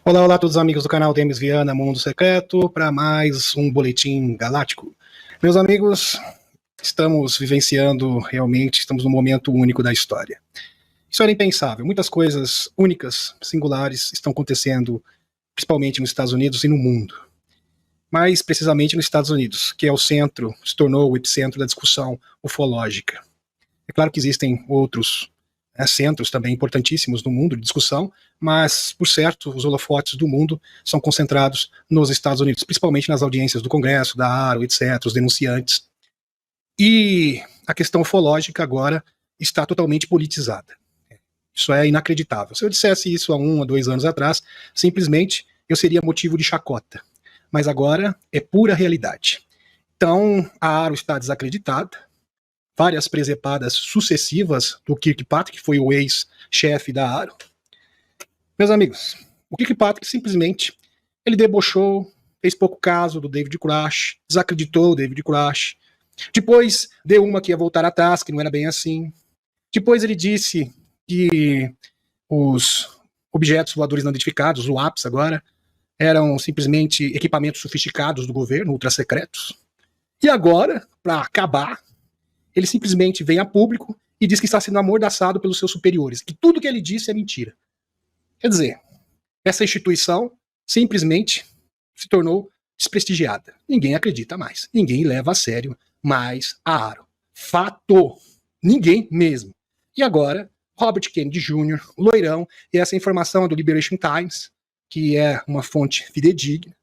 Olá, olá a todos os amigos do canal Demis Viana Mundo Secreto, para mais um boletim galáctico. Meus amigos, estamos vivenciando realmente, estamos num momento único da história. Isso era impensável, muitas coisas únicas, singulares, estão acontecendo, principalmente nos Estados Unidos e no mundo. Mais precisamente nos Estados Unidos, que é o centro, se tornou o epicentro da discussão ufológica. É claro que existem outros centros também importantíssimos no mundo de discussão, mas, por certo, os holofotes do mundo são concentrados nos Estados Unidos, principalmente nas audiências do Congresso, da ARO, etc., os denunciantes. E a questão ufológica agora está totalmente politizada. Isso é inacreditável. Se eu dissesse isso há 1 ou 2 anos atrás, simplesmente eu seria motivo de chacota. Mas agora é pura realidade. Então, a ARO está desacreditada, várias presepadas sucessivas do Kirkpatrick, que foi o ex-chefe da ARO. Meus amigos, o Kirkpatrick simplesmente ele debochou, fez pouco caso do David Grush, desacreditou o David Grush. Depois deu uma que ia voltar atrás, que não era bem assim. Depois ele disse que os objetos voadores não identificados, os UAPs agora, eram simplesmente equipamentos sofisticados do governo, ultra-secretos. E agora, para acabar, ele simplesmente vem a público e diz que está sendo amordaçado pelos seus superiores, que tudo que ele disse é mentira. Quer dizer, essa instituição simplesmente se tornou desprestigiada. Ninguém acredita mais. Ninguém leva a sério mais a ARO. Fato. Ninguém mesmo. E agora, Robert Kennedy Jr., loirão, e essa informação é do Liberation Times, que é uma fonte fidedigna,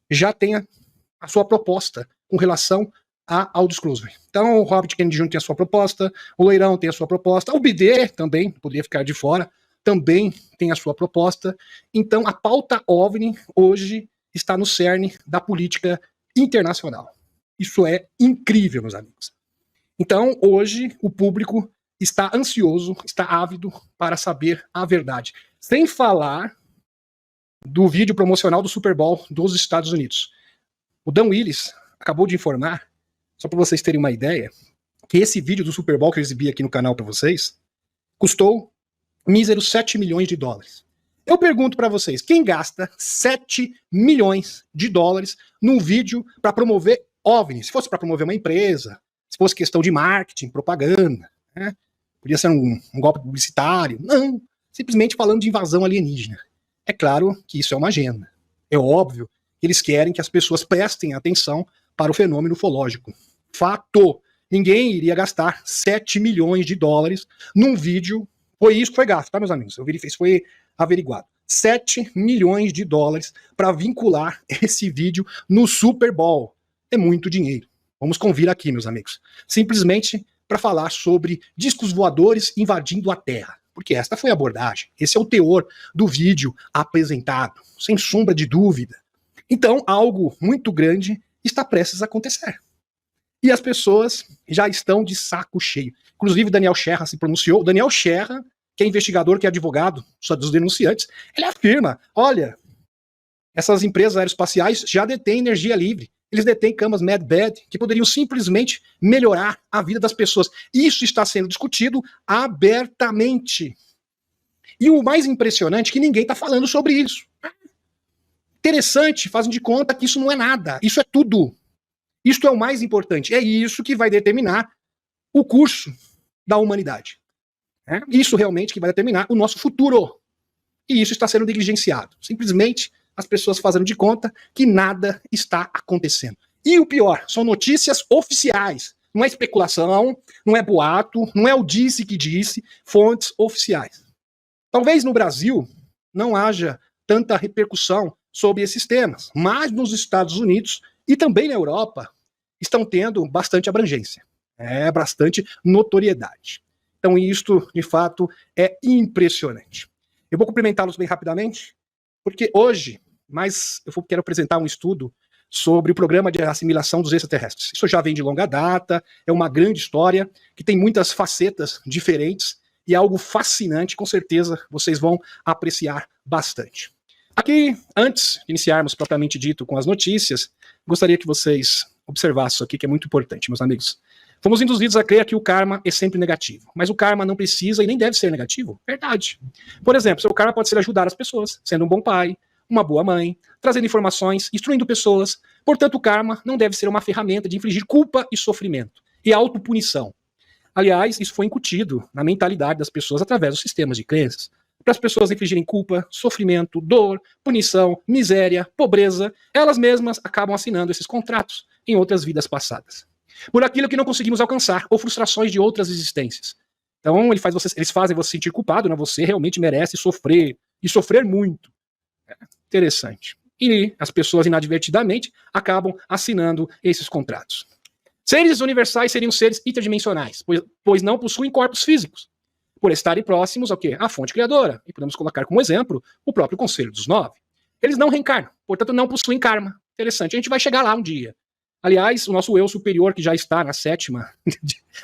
já tem a sua proposta com relação ao disclosure. Então, o Robert Kennedy Jr. tem a sua proposta, o loirão tem a sua proposta, o BD também, poderia ficar de fora, também tem a sua proposta. Então, a pauta OVNI hoje está no cerne da política internacional. Isso é incrível, meus amigos. Então, hoje, o público está ansioso, está ávido para saber a verdade. Sem falar do vídeo promocional do Super Bowl dos Estados Unidos. O Dan Willis acabou de informar, só para vocês terem uma ideia, que esse vídeo do Super Bowl que eu exibi aqui no canal para vocês custou míseros 7 milhões de dólares. Eu pergunto para vocês, quem gasta 7 milhões de dólares num vídeo para promover OVNI? Se fosse para promover uma empresa, se fosse questão de marketing, propaganda, né? Podia ser um golpe publicitário. Não, simplesmente falando de invasão alienígena. É claro que isso é uma agenda. É óbvio que eles querem que as pessoas prestem atenção para o fenômeno ufológico. Fato. Ninguém iria gastar 7 milhões de dólares num vídeo. Foi isso que foi gasto, tá, meus amigos? Eu verifiquei, isso foi averiguado. 7 milhões de dólares para vincular esse vídeo no Super Bowl. É muito dinheiro. Vamos convir aqui, meus amigos. Simplesmente para falar sobre discos voadores invadindo a Terra. Porque esta foi a abordagem. Esse é o teor do vídeo apresentado, sem sombra de dúvida. Então, algo muito grande está prestes a acontecer. E as pessoas já estão de saco cheio. Inclusive, Daniel Sherra se pronunciou. Daniel Sherra, que é investigador, que é advogado só dos denunciantes, ele afirma, olha, essas empresas aeroespaciais já detêm energia livre. Eles detêm camas medbed que poderiam simplesmente melhorar a vida das pessoas. Isso está sendo discutido abertamente. E o mais impressionante é que ninguém está falando sobre isso. Interessante, fazem de conta que isso não é nada. Isso é tudo. Isso é o mais importante. É isso que vai determinar o curso da humanidade. É isso realmente que vai determinar o nosso futuro. E isso está sendo negligenciado. Simplesmente as pessoas fazendo de conta que nada está acontecendo. E o pior, são notícias oficiais. Não é especulação, não é boato, não é o disse que disse, fontes oficiais. Talvez no Brasil não haja tanta repercussão sobre esses temas, mas nos Estados Unidos e também na Europa estão tendo bastante abrangência, bastante notoriedade. Então isto, de fato, é impressionante. Eu vou cumprimentá-los bem rapidamente, porque hoje, quero apresentar um estudo sobre o programa de assimilação dos extraterrestres. Isso já vem de longa data, é uma grande história, que tem muitas facetas diferentes, e é algo fascinante, com certeza vocês vão apreciar bastante. Aqui, antes de iniciarmos propriamente dito com as notícias, gostaria que vocês observassem isso aqui, que é muito importante, meus amigos. Fomos induzidos a crer que o karma é sempre negativo. Mas o karma não precisa e nem deve ser negativo. Verdade. Por exemplo, seu karma pode ser ajudar as pessoas, sendo um bom pai, uma boa mãe, trazendo informações, instruindo pessoas. Portanto, o karma não deve ser uma ferramenta de infligir culpa e sofrimento, e autopunição. Aliás, isso foi incutido na mentalidade das pessoas através dos sistemas de crenças. Para as pessoas infligirem culpa, sofrimento, dor, punição, miséria, pobreza, elas mesmas acabam assinando esses contratos em outras vidas passadas. Por aquilo que não conseguimos alcançar, ou frustrações de outras existências. Então, eles fazem você sentir culpado, né? Você realmente merece sofrer, e sofrer muito. É interessante. E as pessoas, inadvertidamente, acabam assinando esses contratos. Seres universais seriam seres interdimensionais, pois não possuem corpos físicos, por estarem próximos ao quê? À fonte criadora. E podemos colocar como exemplo o próprio Conselho dos Nove. Eles não reencarnam, portanto não possuem karma. Interessante, a gente vai chegar lá um dia. Aliás, o nosso eu superior, que já está na 7ª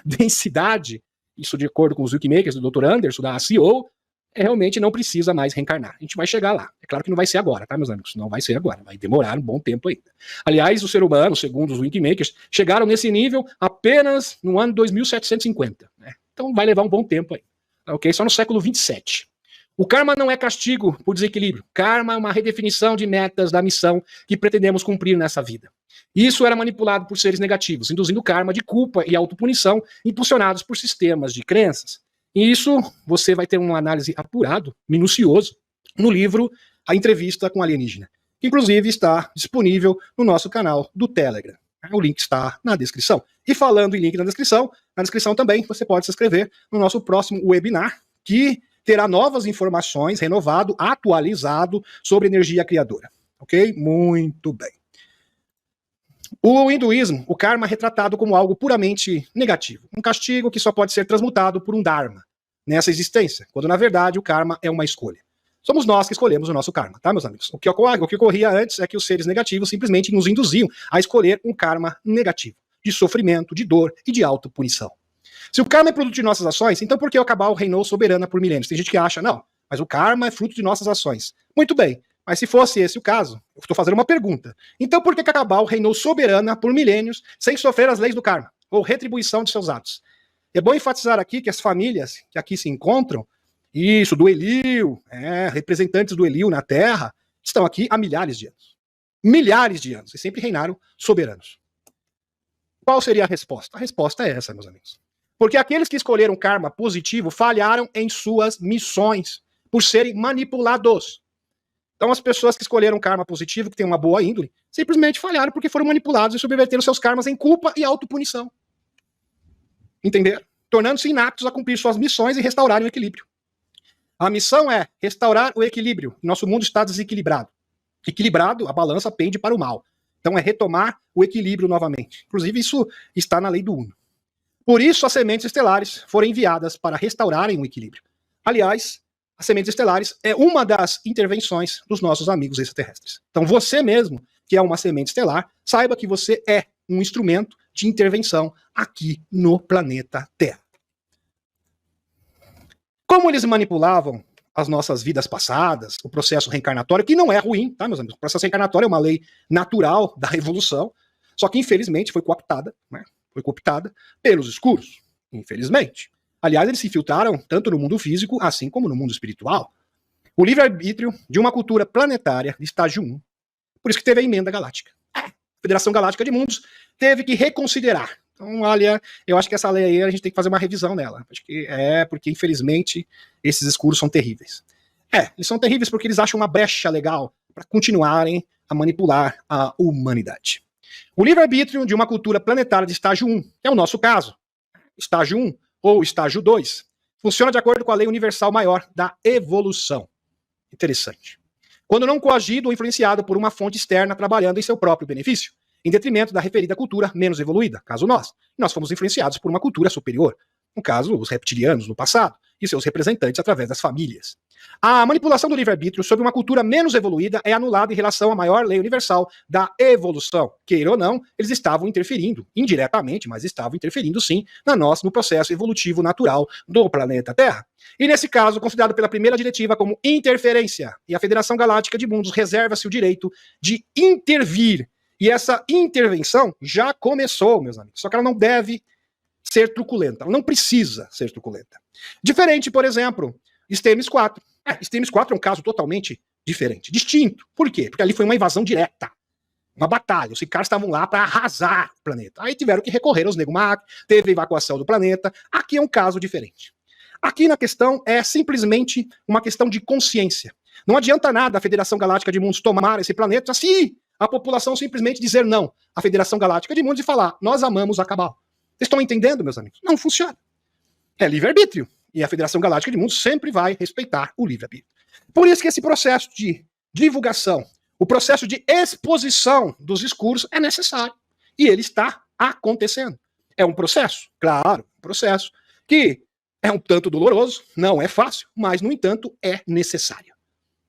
densidade, isso de acordo com os Wikimakers do Dr. Anderson, da CEO, realmente não precisa mais reencarnar. A gente vai chegar lá. É claro que não vai ser agora, tá, meus amigos? Não vai ser agora. Vai demorar um bom tempo ainda. Aliás, o ser humano, segundo os Wikimakers, chegaram nesse nível apenas no ano 2750. Né? Então vai levar um bom tempo aí. Ok? Só no século 27. O karma não é castigo por desequilíbrio. Karma é uma redefinição de metas da missão que pretendemos cumprir nessa vida. Isso era manipulado por seres negativos, induzindo karma de culpa e autopunição, impulsionados por sistemas de crenças. E isso você vai ter uma análise apurado, minucioso, no livro A Entrevista com Alienígena, que inclusive está disponível no nosso canal do Telegram. O link está na descrição. E falando em link na descrição também você pode se inscrever no nosso próximo webinar, que terá novas informações, renovado, atualizado sobre energia criadora. Ok? Muito bem. O hinduísmo, o karma é retratado como algo puramente negativo, um castigo que só pode ser transmutado por um dharma nessa existência, quando na verdade o karma é uma escolha. Somos nós que escolhemos o nosso karma, tá, meus amigos? O que ocorria antes é que os seres negativos simplesmente nos induziam a escolher um karma negativo, de sofrimento, de dor e de autopunição. Se o karma é produto de nossas ações, então por que o Cabal reinou soberana por milênios? Tem gente que acha, não, mas o karma é fruto de nossas ações. Muito bem, mas se fosse esse o caso, eu estou fazendo uma pergunta. Então por que a Cabal reinou soberana por milênios sem sofrer as leis do karma, ou retribuição de seus atos? É bom enfatizar aqui que as famílias que aqui se encontram, isso, do Elil, representantes do Elil na Terra, estão aqui há milhares de anos. Milhares de anos, e sempre reinaram soberanos. Qual seria a resposta? A resposta é essa, meus amigos. Porque aqueles que escolheram karma positivo falharam em suas missões, por serem manipulados. Então as pessoas que escolheram karma positivo, que têm uma boa índole, simplesmente falharam porque foram manipulados e subverteram seus karmas em culpa e autopunição. Entenderam? Tornando-se inaptos a cumprir suas missões e restaurarem o equilíbrio. A missão é restaurar o equilíbrio. Nosso mundo está desequilibrado. Equilibrado, a balança pende para o mal. Então é retomar o equilíbrio novamente. Inclusive isso está na lei do Uno. Por isso as sementes estelares foram enviadas para restaurarem o equilíbrio. Aliás, as sementes estelares é uma das intervenções dos nossos amigos extraterrestres. Então você mesmo, que é uma semente estelar, saiba que você é um instrumento de intervenção aqui no planeta Terra. Como eles manipulavam as nossas vidas passadas, o processo reencarnatório, que não é ruim, tá, meus amigos? O processo reencarnatório é uma lei natural da evolução, só que infelizmente foi cooptada, né? Foi cooptada pelos escuros, infelizmente. Aliás, eles se infiltraram tanto no mundo físico, assim como no mundo espiritual. O livre-arbítrio de uma cultura planetária de estágio 1, por isso que teve a emenda galáctica. A Federação Galáctica de Mundos teve que reconsiderar. Então, olha, eu acho que essa lei aí a gente tem que fazer uma revisão nela. Acho que porque infelizmente esses escuros são terríveis. Eles são terríveis porque eles acham uma brecha legal para continuarem a manipular a humanidade. O livre-arbítrio de uma cultura planetária de estágio 1, que é o nosso caso, estágio 1 ou estágio 2, funciona de acordo com a lei universal maior da evolução. Interessante. Quando não coagido ou influenciado por uma fonte externa trabalhando em seu próprio benefício, em detrimento da referida cultura menos evoluída, caso nós fomos influenciados por uma cultura superior, no caso, os reptilianos no passado, e seus representantes através das famílias. A manipulação do livre-arbítrio sobre uma cultura menos evoluída é anulada em relação à maior lei universal da evolução. Queira ou não, eles estavam interferindo, indiretamente, mas estavam interferindo sim, no processo evolutivo natural do planeta Terra. E nesse caso, considerado pela primeira diretiva como interferência, e a Federação Galáctica de Mundos reserva-se o direito de intervir. E essa intervenção já começou, meus amigos, só que ela não deve ser truculenta. Ela não precisa ser truculenta. Diferente, por exemplo, Stennis 4. Stennis 4 é um caso totalmente diferente, distinto. Por quê? Porque ali foi uma invasão direta. Uma batalha. Os caras estavam lá para arrasar o planeta. Aí tiveram que recorrer aos Negumak, teve a evacuação do planeta. Aqui é um caso diferente. Aqui na questão é simplesmente uma questão de consciência. Não adianta nada a Federação Galáctica de Mundos tomar esse planeta se a população simplesmente dizer não à Federação Galáctica de Mundos e falar, nós amamos a Cabal. Vocês estão entendendo, meus amigos? Não funciona. É livre-arbítrio. E a Federação Galáctica de Mundos sempre vai respeitar o livre-arbítrio. Por isso que esse processo de divulgação, o processo de exposição dos discursos é necessário. E ele está acontecendo. É um processo? Claro, um processo que é um tanto doloroso, não é fácil, mas, no entanto, é necessário.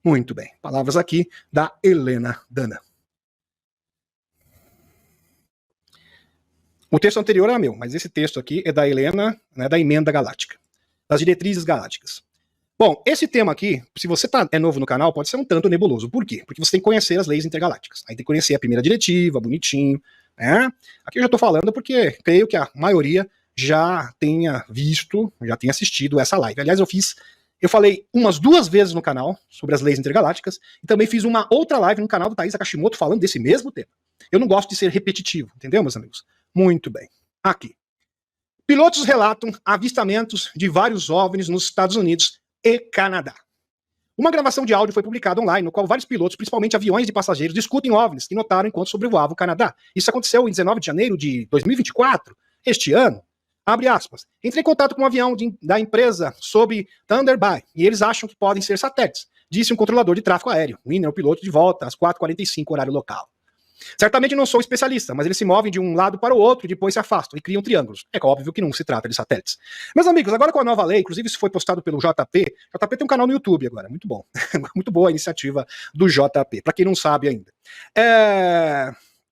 Muito bem. Palavras aqui da Helena Dana. O texto anterior é meu, mas esse texto aqui é da Helena, né, da Emenda Galáctica, das Diretrizes Galácticas. Bom, esse tema aqui, se você é novo no canal, pode ser um tanto nebuloso. Por quê? Porque você tem que conhecer as leis intergalácticas. Aí tem que conhecer a primeira diretiva, bonitinho, né? Aqui eu já estou falando porque creio que a maioria já tenha visto, já tenha assistido essa live. Aliás, eu falei umas 2 vezes no canal sobre as leis intergalácticas e também fiz uma outra live no canal do Thaís Akashimoto falando desse mesmo tema. Eu não gosto de ser repetitivo, entendeu, meus amigos? Muito bem. Aqui. Pilotos relatam avistamentos de vários OVNIs nos Estados Unidos e Canadá. Uma gravação de áudio foi publicada online, no qual vários pilotos, principalmente aviões de passageiros, discutem OVNIs que notaram enquanto sobrevoavam o Canadá. Isso aconteceu em 19 de janeiro de 2024, este ano. Abre aspas. Entrei em contato com um avião da empresa sob Thunderbird e eles acham que podem ser satélites, disse um controlador de tráfego aéreo. Winner, o piloto, de volta às 4h45, horário local. Certamente não sou especialista, mas eles se movem de um lado para o outro e depois se afastam e criam triângulos. É óbvio que não se trata de satélites. Meus amigos, agora com a nova lei, inclusive isso foi postado pelo JP, JP tem um canal no YouTube agora, muito bom. Muito boa a iniciativa do JP, para quem não sabe ainda.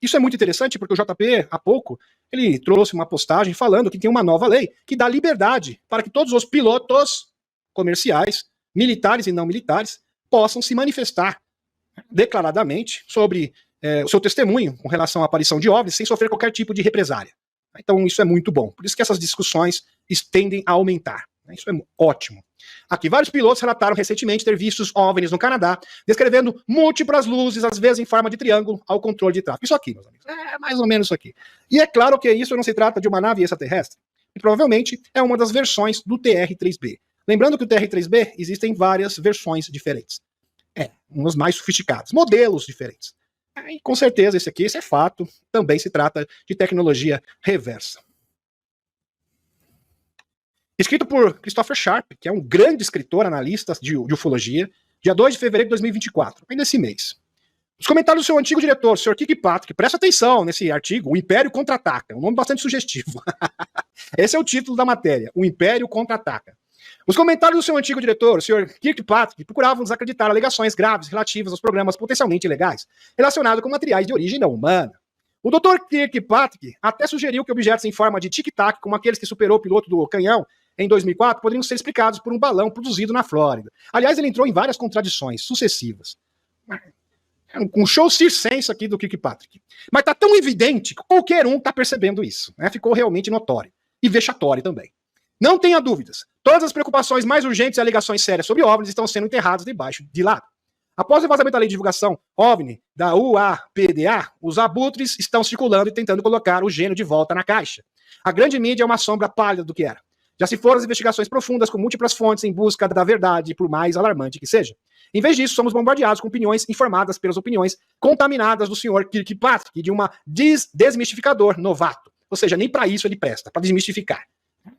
Isso é muito interessante porque o JP, há pouco, ele trouxe uma postagem falando que tem uma nova lei que dá liberdade para que todos os pilotos comerciais, militares e não militares, possam se manifestar declaradamente sobre o seu testemunho com relação à aparição de OVNIs sem sofrer qualquer tipo de represália. Então isso é muito bom. Por isso que essas discussões tendem a aumentar. Isso é ótimo. Aqui, vários pilotos relataram recentemente ter visto OVNIs no Canadá, descrevendo múltiplas luzes, às vezes em forma de triângulo, ao controle de tráfego. Isso aqui, meus amigos. É mais ou menos isso aqui. E é claro que isso não se trata de uma nave extraterrestre. E provavelmente é uma das versões do TR-3B. Lembrando que o TR-3B existem várias versões diferentes. Umas mais sofisticadas, modelos diferentes. E com certeza esse é fato, também se trata de tecnologia reversa. Escrito por Christopher Sharp, que é um grande escritor, analista de ufologia, dia 2 de fevereiro de 2024, ainda esse mês. Os comentários do seu antigo diretor, o Sr. Kirkpatrick, presta atenção nesse artigo, O Império Contra-Ataca, é um nome bastante sugestivo. Esse é o título da matéria, O Império Contra-Ataca. Os comentários do seu antigo diretor, o Sr. Kirkpatrick, procuravam desacreditar alegações graves relativas aos programas potencialmente ilegais relacionados com materiais de origem não humana. O Dr. Kirkpatrick até sugeriu que objetos em forma de tic-tac, como aqueles que superou o piloto do canhão em 2004, poderiam ser explicados por um balão produzido na Flórida. Aliás, ele entrou em várias contradições sucessivas. Um show circense aqui do Kirkpatrick. Mas está tão evidente que qualquer um está percebendo isso. Né? Ficou realmente notório. E vexatório também. Não tenha dúvidas. Todas as preocupações mais urgentes e alegações sérias sobre OVNIs estão sendo enterradas debaixo de lado. Após o vazamento da lei de divulgação OVNI da UAPDA, os abutres estão circulando e tentando colocar o gênio de volta na caixa. A grande mídia é uma sombra pálida do que era. Já se foram as investigações profundas com múltiplas fontes em busca da verdade, por mais alarmante que seja. Em vez disso, somos bombardeados com opiniões informadas pelas opiniões contaminadas do Sr. Kirkpatrick e de uma desmistificador novato. Ou seja, nem para isso ele presta, para desmistificar.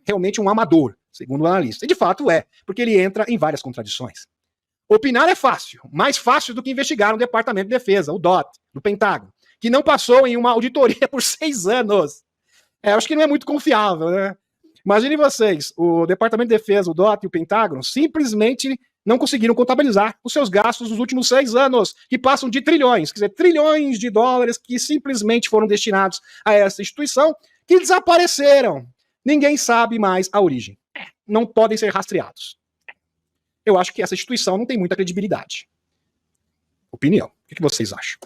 Realmente um amador, segundo o analista. E de fato é, porque ele entra em várias contradições. Opinar é fácil, mais fácil do que investigar no Departamento de Defesa, o DOT, do Pentágono, que não passou em uma auditoria por 6 anos. Acho que não é muito confiável, né? Imaginem vocês, o Departamento de Defesa, o DOT e o Pentágono simplesmente não conseguiram contabilizar os seus gastos nos últimos 6 anos, que passam de trilhões, quer dizer, trilhões de dólares que simplesmente foram destinados a essa instituição, que desapareceram. Ninguém sabe mais a origem. Não podem ser rastreados. Eu acho que essa instituição não tem muita credibilidade. Opinião. O que vocês acham?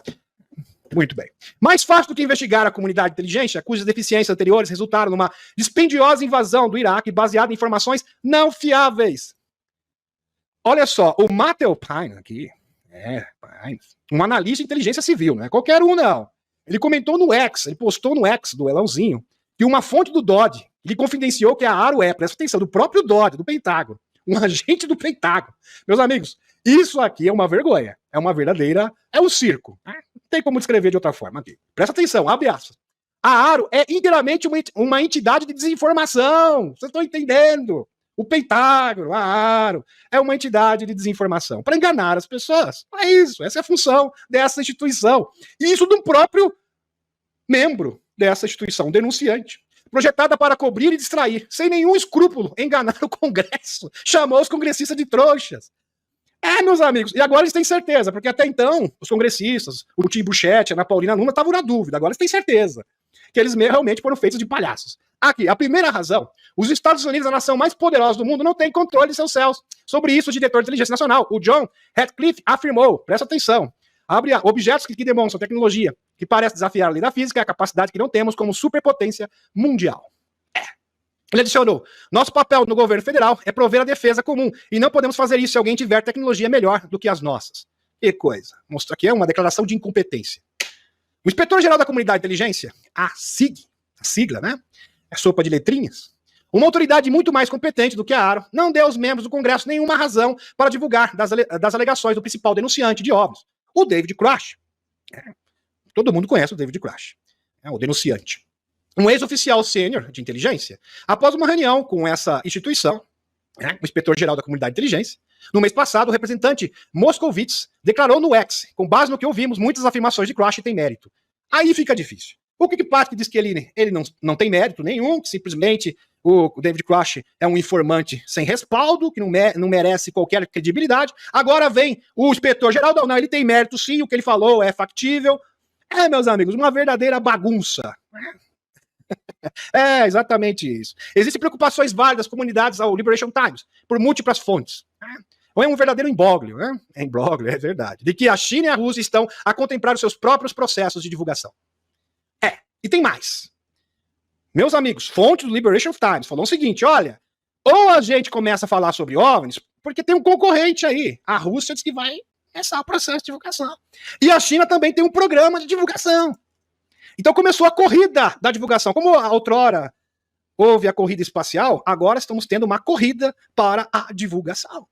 Muito bem. Mais fácil do que investigar a comunidade de inteligência, cujas deficiências anteriores resultaram numa dispendiosa invasão do Iraque baseada em informações não fiáveis. Olha só, o Matthew Pine aqui, um analista de inteligência civil, não é qualquer um, não. Ele comentou no X, ele postou no X do Elãozinho, que uma fonte do DOD lhe confidenciou que a ARO presta atenção, do próprio DOD, do Pentágono, um agente do Pentágono. Meus amigos, isso aqui é uma vergonha, é um circo. Não tem como descrever de outra forma aqui. Presta atenção, abre aspas. A ARO é inteiramente uma entidade de desinformação, vocês estão entendendo? O Pentágono, a ARO, é uma entidade de desinformação para enganar as pessoas. É isso, essa é a função dessa instituição. E isso do próprio membro dessa instituição, denunciante. Projetada para cobrir e distrair, sem nenhum escrúpulo, enganar o Congresso. Chamou os congressistas de trouxas. Meus amigos, e agora eles têm certeza, porque até então, os congressistas, o Tim Buchete, a Ana Paulina Luna, estavam na dúvida. Agora eles têm certeza que eles realmente foram feitos de palhaços. Aqui, a primeira razão, os Estados Unidos, a nação mais poderosa do mundo, não tem controle de seus céus. Sobre isso, o diretor de inteligência nacional, o John Ratcliffe, afirmou, presta atenção, objetos que demonstram tecnologia que parece desafiar a lei da física é a capacidade que não temos como superpotência mundial. Ele adicionou, nosso papel no governo federal é prover a defesa comum, e não podemos fazer isso se alguém tiver tecnologia melhor do que as nossas. Que coisa. Mostra aqui uma declaração de incompetência. O inspetor-geral da comunidade de inteligência, a SIG, a sigla, né? É sopa de letrinhas. Uma autoridade muito mais competente do que a ARO não deu aos membros do Congresso nenhuma razão para divulgar das alegações do principal denunciante de OVNIs, o David Grush. Todo mundo conhece o David Grush, o denunciante. Um ex-oficial sênior de inteligência, após uma reunião com essa instituição, o inspetor-geral da comunidade de inteligência, no mês passado, o representante Moscovitz declarou no X, com base no que ouvimos, muitas afirmações de Grush têm mérito. Aí fica difícil. O Kirkpatrick diz que ele não tem mérito nenhum, que simplesmente o David Grush é um informante sem respaldo, que não merece qualquer credibilidade. Agora vem o inspetor-geral, não, ele tem mérito sim, o que ele falou é factível. Meus amigos, uma verdadeira bagunça. Exatamente isso. Existem preocupações válidas comunidades ao Liberation Times, por múltiplas fontes. Ou é um verdadeiro imbróglio, né? Imbróglio, é verdade. De que a China e a Rússia estão a contemplar os seus próprios processos de divulgação. E tem mais. Meus amigos, fonte do Liberation Times falou o seguinte, olha, ou a gente começa a falar sobre OVNIs, porque tem um concorrente aí. A Rússia diz que vai começar o processo de divulgação. E a China também tem um programa de divulgação. Então começou a corrida da divulgação. Como outrora houve a corrida espacial, agora estamos tendo uma corrida para a divulgação.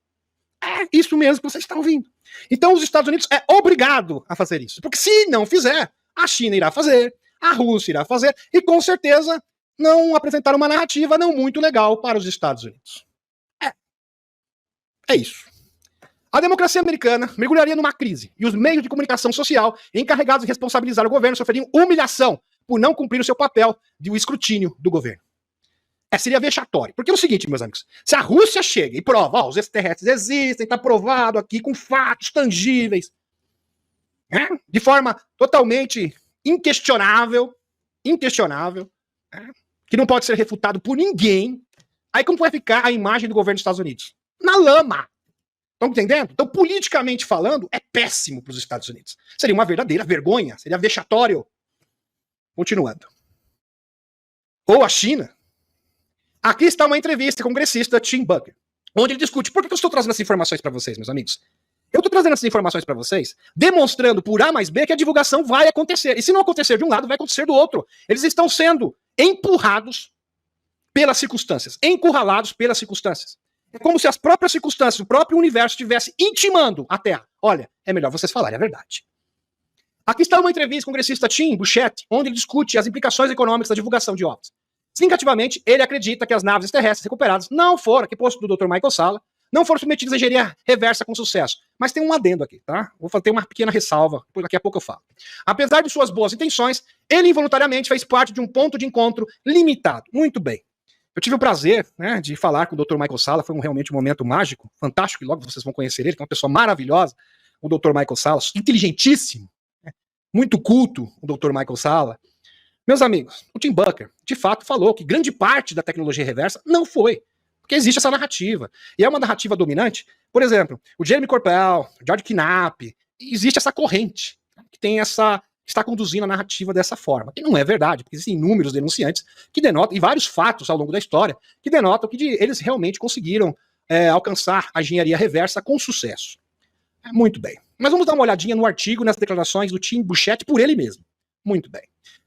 É isso mesmo que vocês estão ouvindo. Então os Estados Unidos é obrigado a fazer isso. Porque se não fizer, a China irá fazer, a Rússia irá fazer, e com certeza não apresentar uma narrativa não muito legal para os Estados Unidos. É isso. A democracia americana mergulharia numa crise, e os meios de comunicação social encarregados de responsabilizar o governo sofreriam humilhação por não cumprir o seu papel de escrutínio do governo. Seria vexatório. Porque é o seguinte, meus amigos, se a Rússia chega e prova, os extraterrestres existem, está provado aqui com fatos tangíveis, de forma totalmente inquestionável, que não pode ser refutado por ninguém, aí como vai ficar a imagem do governo dos Estados Unidos? Na lama. Estão entendendo? Então, politicamente falando, é péssimo para os Estados Unidos. Seria uma verdadeira vergonha, seria vexatório. Continuando. Ou a China. Aqui está uma entrevista com o congressista Tim Bucker, onde ele discute por que eu estou trazendo essas informações para vocês, meus amigos. Eu estou trazendo essas informações para vocês, demonstrando por A mais B que a divulgação vai acontecer. E se não acontecer de um lado, vai acontecer do outro. Eles estão sendo empurrados pelas circunstâncias, encurralados pelas circunstâncias. É como se as próprias circunstâncias, o próprio universo estivesse intimando a Terra. Olha, é melhor vocês falarem a verdade. Aqui está uma entrevista com o congressista Tim Buchete, onde ele discute as implicações econômicas da divulgação de OVNIs. Significativamente, ele acredita que as naves terrestres recuperadas não foram, que posto do Dr. Michael Salla, não foram submetidas à engenharia reversa com sucesso. Mas tem um adendo aqui, tá? Vou ter uma pequena ressalva, daqui a pouco eu falo. Apesar de suas boas intenções, ele involuntariamente fez parte de um ponto de encontro limitado. Muito bem. Eu tive o prazer, de falar com o Dr. Michael Salla, foi realmente um momento mágico, fantástico, e logo vocês vão conhecer ele, que é uma pessoa maravilhosa, o Dr. Michael Salla, inteligentíssimo, muito culto, o Dr. Michael Salla. Meus amigos, o Tim Bucker, de fato, falou que grande parte da tecnologia reversa não foi, porque existe essa narrativa, e é uma narrativa dominante. Por exemplo, o Jeremy Corbell, o George Knapp, existe essa corrente, que tem essa está conduzindo a narrativa dessa forma. E não é verdade, porque existem inúmeros denunciantes que denotam, e vários fatos ao longo da história, que denotam que eles realmente conseguiram alcançar a engenharia reversa com sucesso. Muito bem. Mas vamos dar uma olhadinha no artigo, nas declarações do Tim Burchett por ele mesmo. Muito bem.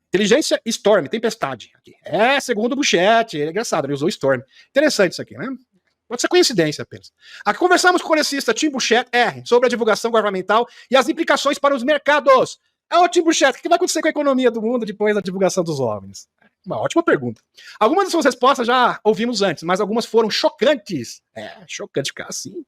Inteligência Storm, tempestade. Aqui. Segundo o Burchett, é engraçado, ele usou Storm. Interessante isso aqui, né? Pode ser coincidência apenas. Aqui conversamos com o congressista Tim Burchett R sobre a divulgação governamental e as implicações para os mercados. Tim Burchett, o que vai acontecer com a economia do mundo depois da divulgação dos OVNIs? Uma ótima pergunta. Algumas das suas respostas já ouvimos antes, mas algumas foram chocantes. Chocante ficar assim.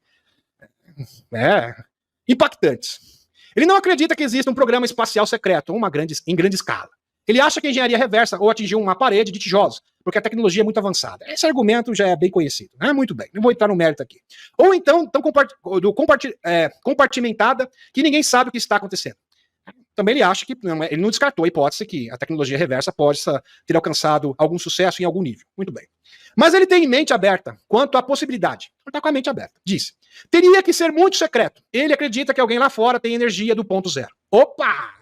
Impactantes. Ele não acredita que exista um programa espacial secreto em grande escala. Ele acha que a engenharia reversa ou atingiu uma parede de tijolos, porque a tecnologia é muito avançada. Esse argumento já é bem conhecido. Muito bem, não vou entrar no mérito aqui. Ou então, tão compartimentada que ninguém sabe o que está acontecendo. Também ele acha que ele não descartou a hipótese que a tecnologia reversa possa ter alcançado algum sucesso em algum nível. Muito bem. Mas ele tem mente aberta quanto à possibilidade. Ele está com a mente aberta. Diz: teria que ser muito secreto. Ele acredita que alguém lá fora tem energia do ponto zero. Opa!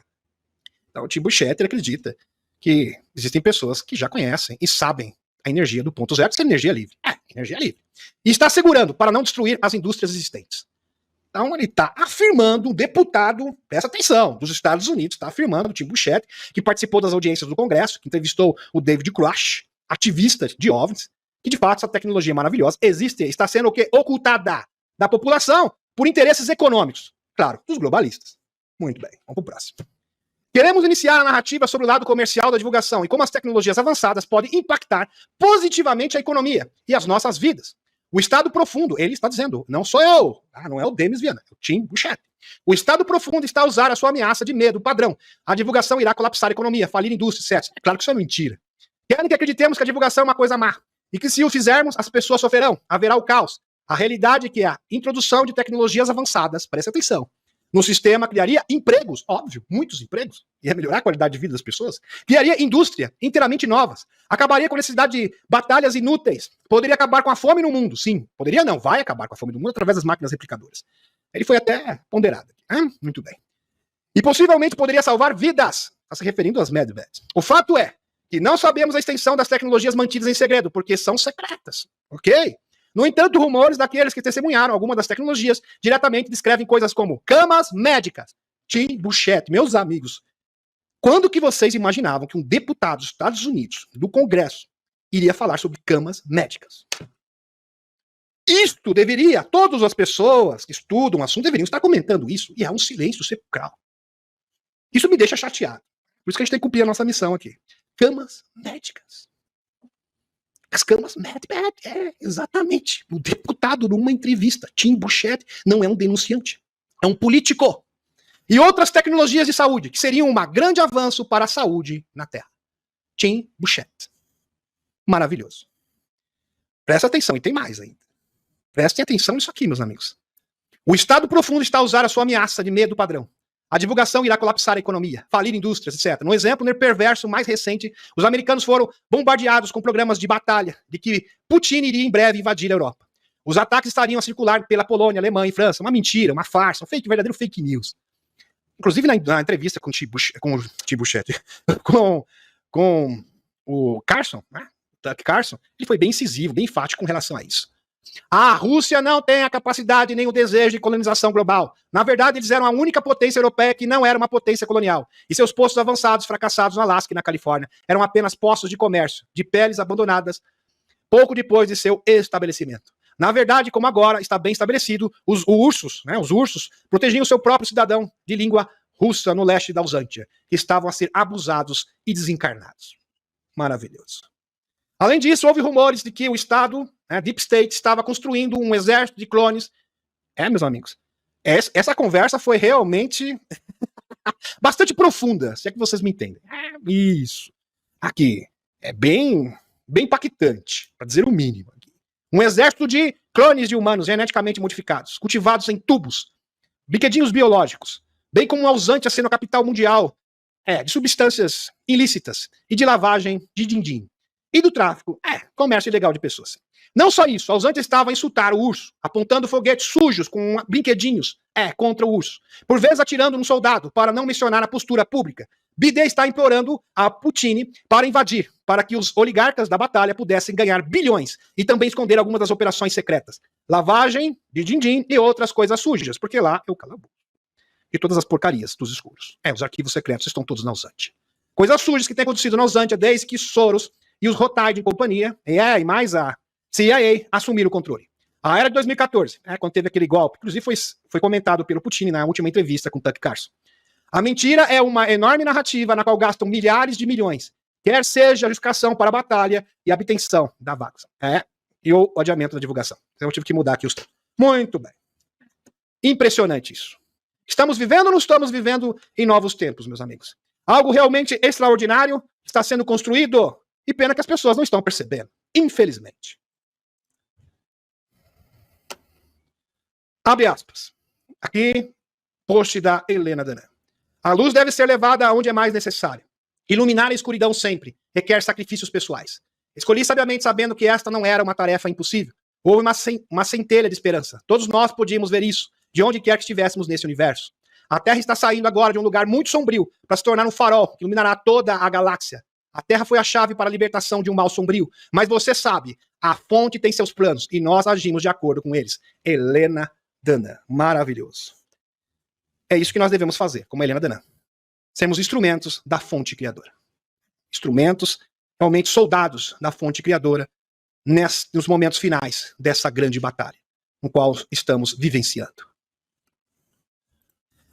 Então, o Tim Burchett acredita que existem pessoas que já conhecem e sabem a energia do ponto zero ser energia livre. Energia livre. E está segurando para não destruir as indústrias existentes. Então, ele está afirmando, um deputado, presta atenção, dos Estados Unidos, está afirmando, o Tim Burchett, que participou das audiências do Congresso, que entrevistou o David Grush, ativista de OVNIs, que de fato essa tecnologia maravilhosa existe, está sendo o quê? Ocultada da população por interesses econômicos. Claro, dos globalistas. Muito bem, vamos para o próximo. Queremos iniciar a narrativa sobre o lado comercial da divulgação e como as tecnologias avançadas podem impactar positivamente a economia e as nossas vidas. O Estado profundo, ele está dizendo, não sou eu, não é o Demis Viana, é o Tim Burchett. O Estado profundo está a usar a sua ameaça de medo padrão. A divulgação irá colapsar a economia, falir a indústria, etc. É claro que isso é mentira. Querem que acreditemos que a divulgação é uma coisa má e que se o fizermos, as pessoas sofrerão, haverá o caos. A realidade é que a introdução de tecnologias avançadas, presta atenção, no sistema criaria empregos, óbvio, muitos empregos, ia melhorar a qualidade de vida das pessoas, criaria indústria inteiramente novas, acabaria com a necessidade de batalhas inúteis, poderia acabar com a fome no mundo, sim, poderia não, vai acabar com a fome no mundo através das máquinas replicadoras. Ele foi até ponderado. Muito bem. E possivelmente poderia salvar vidas, está se referindo às medveds. O fato é que não sabemos a extensão das tecnologias mantidas em segredo, porque são secretas, ok? No entanto, rumores daqueles que testemunharam alguma das tecnologias diretamente descrevem coisas como camas médicas. Tim Burchett, meus amigos, quando que vocês imaginavam que um deputado dos Estados Unidos, do Congresso, iria falar sobre camas médicas? Isto deveria, todas as pessoas que estudam o assunto deveriam estar comentando isso, e é um silêncio sepulcral. Isso me deixa chateado. Por isso que a gente tem que cumprir a nossa missão aqui. Camas médicas. As camas médicas, exatamente. O deputado, numa entrevista, Tim Burchett, não é um denunciante, é um político. E outras tecnologias de saúde, que seriam um grande avanço para a saúde na Terra. Tim Burchett. Maravilhoso. Presta atenção, e tem mais ainda. Prestem atenção nisso aqui, meus amigos. O Estado profundo está a usar a sua ameaça de medo padrão. A divulgação irá colapsar a economia, falir indústrias, etc. No exemplo perverso mais recente, os americanos foram bombardeados com programas de batalha de que Putin iria em breve invadir a Europa. Os ataques estariam a circular pela Polônia, Alemanha e França. Uma mentira, uma farsa, verdadeiro fake news. Inclusive na entrevista com com o Carson, né? Tucker Carlson, ele foi bem incisivo, bem enfático com relação a isso. A Rússia não tem a capacidade nem o desejo de colonização global. Na verdade, eles eram a única potência europeia que não era uma potência colonial. E seus postos avançados, fracassados no Alasca e na Califórnia, eram apenas postos de comércio, de peles abandonadas, pouco depois de seu estabelecimento. Na verdade, como agora está bem estabelecido, os ursos protegiam o seu próprio cidadão de língua russa no leste da Usântia, que estavam a ser abusados e desencarnados. Maravilhoso. Além disso, houve rumores de que o Estado, Deep State, estava construindo um exército de clones. Meus amigos, essa conversa foi realmente bastante profunda, se é que vocês me entendem. Isso. Aqui, é bem impactante, para dizer o mínimo. Um exército de clones de humanos geneticamente modificados, cultivados em tubos, brinquedinhos biológicos, bem como a Usântia sendo a capital mundial de substâncias ilícitas e de lavagem de din-din. E do tráfico, comércio ilegal de pessoas. Não só isso, Ausante estava a insultar o urso, apontando foguetes sujos com brinquedinhos contra o urso, por vezes atirando num soldado, para não mencionar a postura pública. Biden está implorando a Putin para invadir, para que os oligarcas da batalha pudessem ganhar bilhões e também esconder algumas das operações secretas. Lavagem de din-din e outras coisas sujas, porque lá é o calabouço. E todas as porcarias dos escuros. Os arquivos secretos estão todos na Ausante. Coisas sujas que têm acontecido na Ausante desde que Soros e os Rothschild e companhia, e mais a CIA, assumiram o controle. A era de 2014, quando teve aquele golpe, inclusive foi comentado pelo Putin na última entrevista com o Tucker Carlson. A mentira é uma enorme narrativa na qual gastam milhares de milhões, quer seja a justificação para a batalha e a obtenção da vaga. E o adiamento da divulgação. Então eu tive que mudar aqui os... Muito bem. Impressionante isso. Estamos vivendo ou não estamos vivendo em novos tempos, meus amigos? Algo realmente extraordinário está sendo construído e pena que as pessoas não estão percebendo. Infelizmente. Abre aspas. Aqui, post da Helena Danan. A luz deve ser levada aonde é mais necessário. Iluminar a escuridão sempre requer sacrifícios pessoais. Escolhi sabiamente sabendo que esta não era uma tarefa impossível. Houve uma centelha de esperança. Todos nós podíamos ver isso, de onde quer que estivéssemos nesse universo. A Terra está saindo agora de um lugar muito sombrio para se tornar um farol que iluminará toda a galáxia. A Terra foi a chave para a libertação de um mal sombrio. Mas você sabe, a fonte tem seus planos e nós agimos de acordo com eles. Helena Danan. Maravilhoso. É isso que nós devemos fazer, como Helena Danan. Sermos instrumentos da fonte criadora. Instrumentos, realmente soldados da fonte criadora nos momentos finais dessa grande batalha, no qual estamos vivenciando.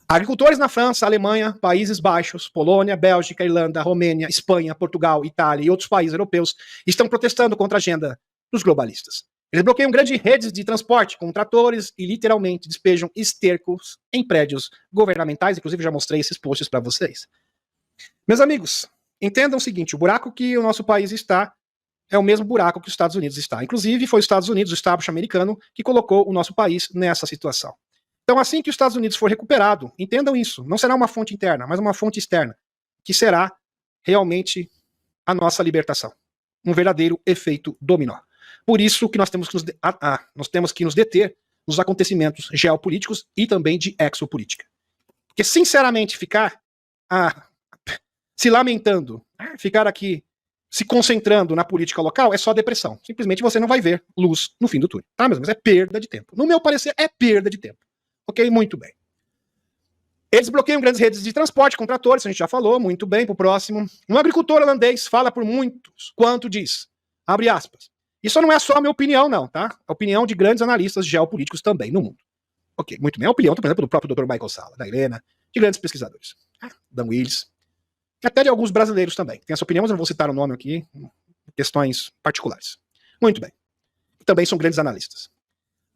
Agricultores na França, Alemanha, Países Baixos, Polônia, Bélgica, Irlanda, Romênia, Espanha, Portugal, Itália e outros países europeus estão protestando contra a agenda dos globalistas. Eles bloqueiam grandes redes de transporte com tratores e literalmente despejam estercos em prédios governamentais. Inclusive já mostrei esses posts para vocês. Meus amigos, entendam o seguinte, o buraco que o nosso país está é o mesmo buraco que os Estados Unidos está. Inclusive foi os Estados Unidos, o establishment americano, que colocou o nosso país nessa situação. Então, assim que os Estados Unidos for recuperado, entendam isso, não será uma fonte interna, mas uma fonte externa, que será realmente a nossa libertação. Um verdadeiro efeito dominó. Por isso que nós temos que nos deter nos acontecimentos geopolíticos e também de exopolítica. Porque, sinceramente, ficar se lamentando, ficar aqui se concentrando na política local é só depressão. Simplesmente você não vai ver luz no fim do túnel. Tá, meus amigos? É perda de tempo. No meu parecer, é perda de tempo. Ok? Muito bem. Eles bloqueiam grandes redes de transporte com tratores, a gente já falou, muito bem, pro próximo. Um agricultor holandês fala por muitos quanto diz, abre aspas, isso não é só a minha opinião não, tá? A opinião de grandes analistas geopolíticos também no mundo. Ok, muito bem. A opinião, por exemplo, do próprio Dr. Michael Salla, da Helena, de grandes pesquisadores. Dan Willis, e até de alguns brasileiros também. Tem essa opinião, mas eu não vou citar o nome aqui, questões particulares. Muito bem. Também são grandes analistas.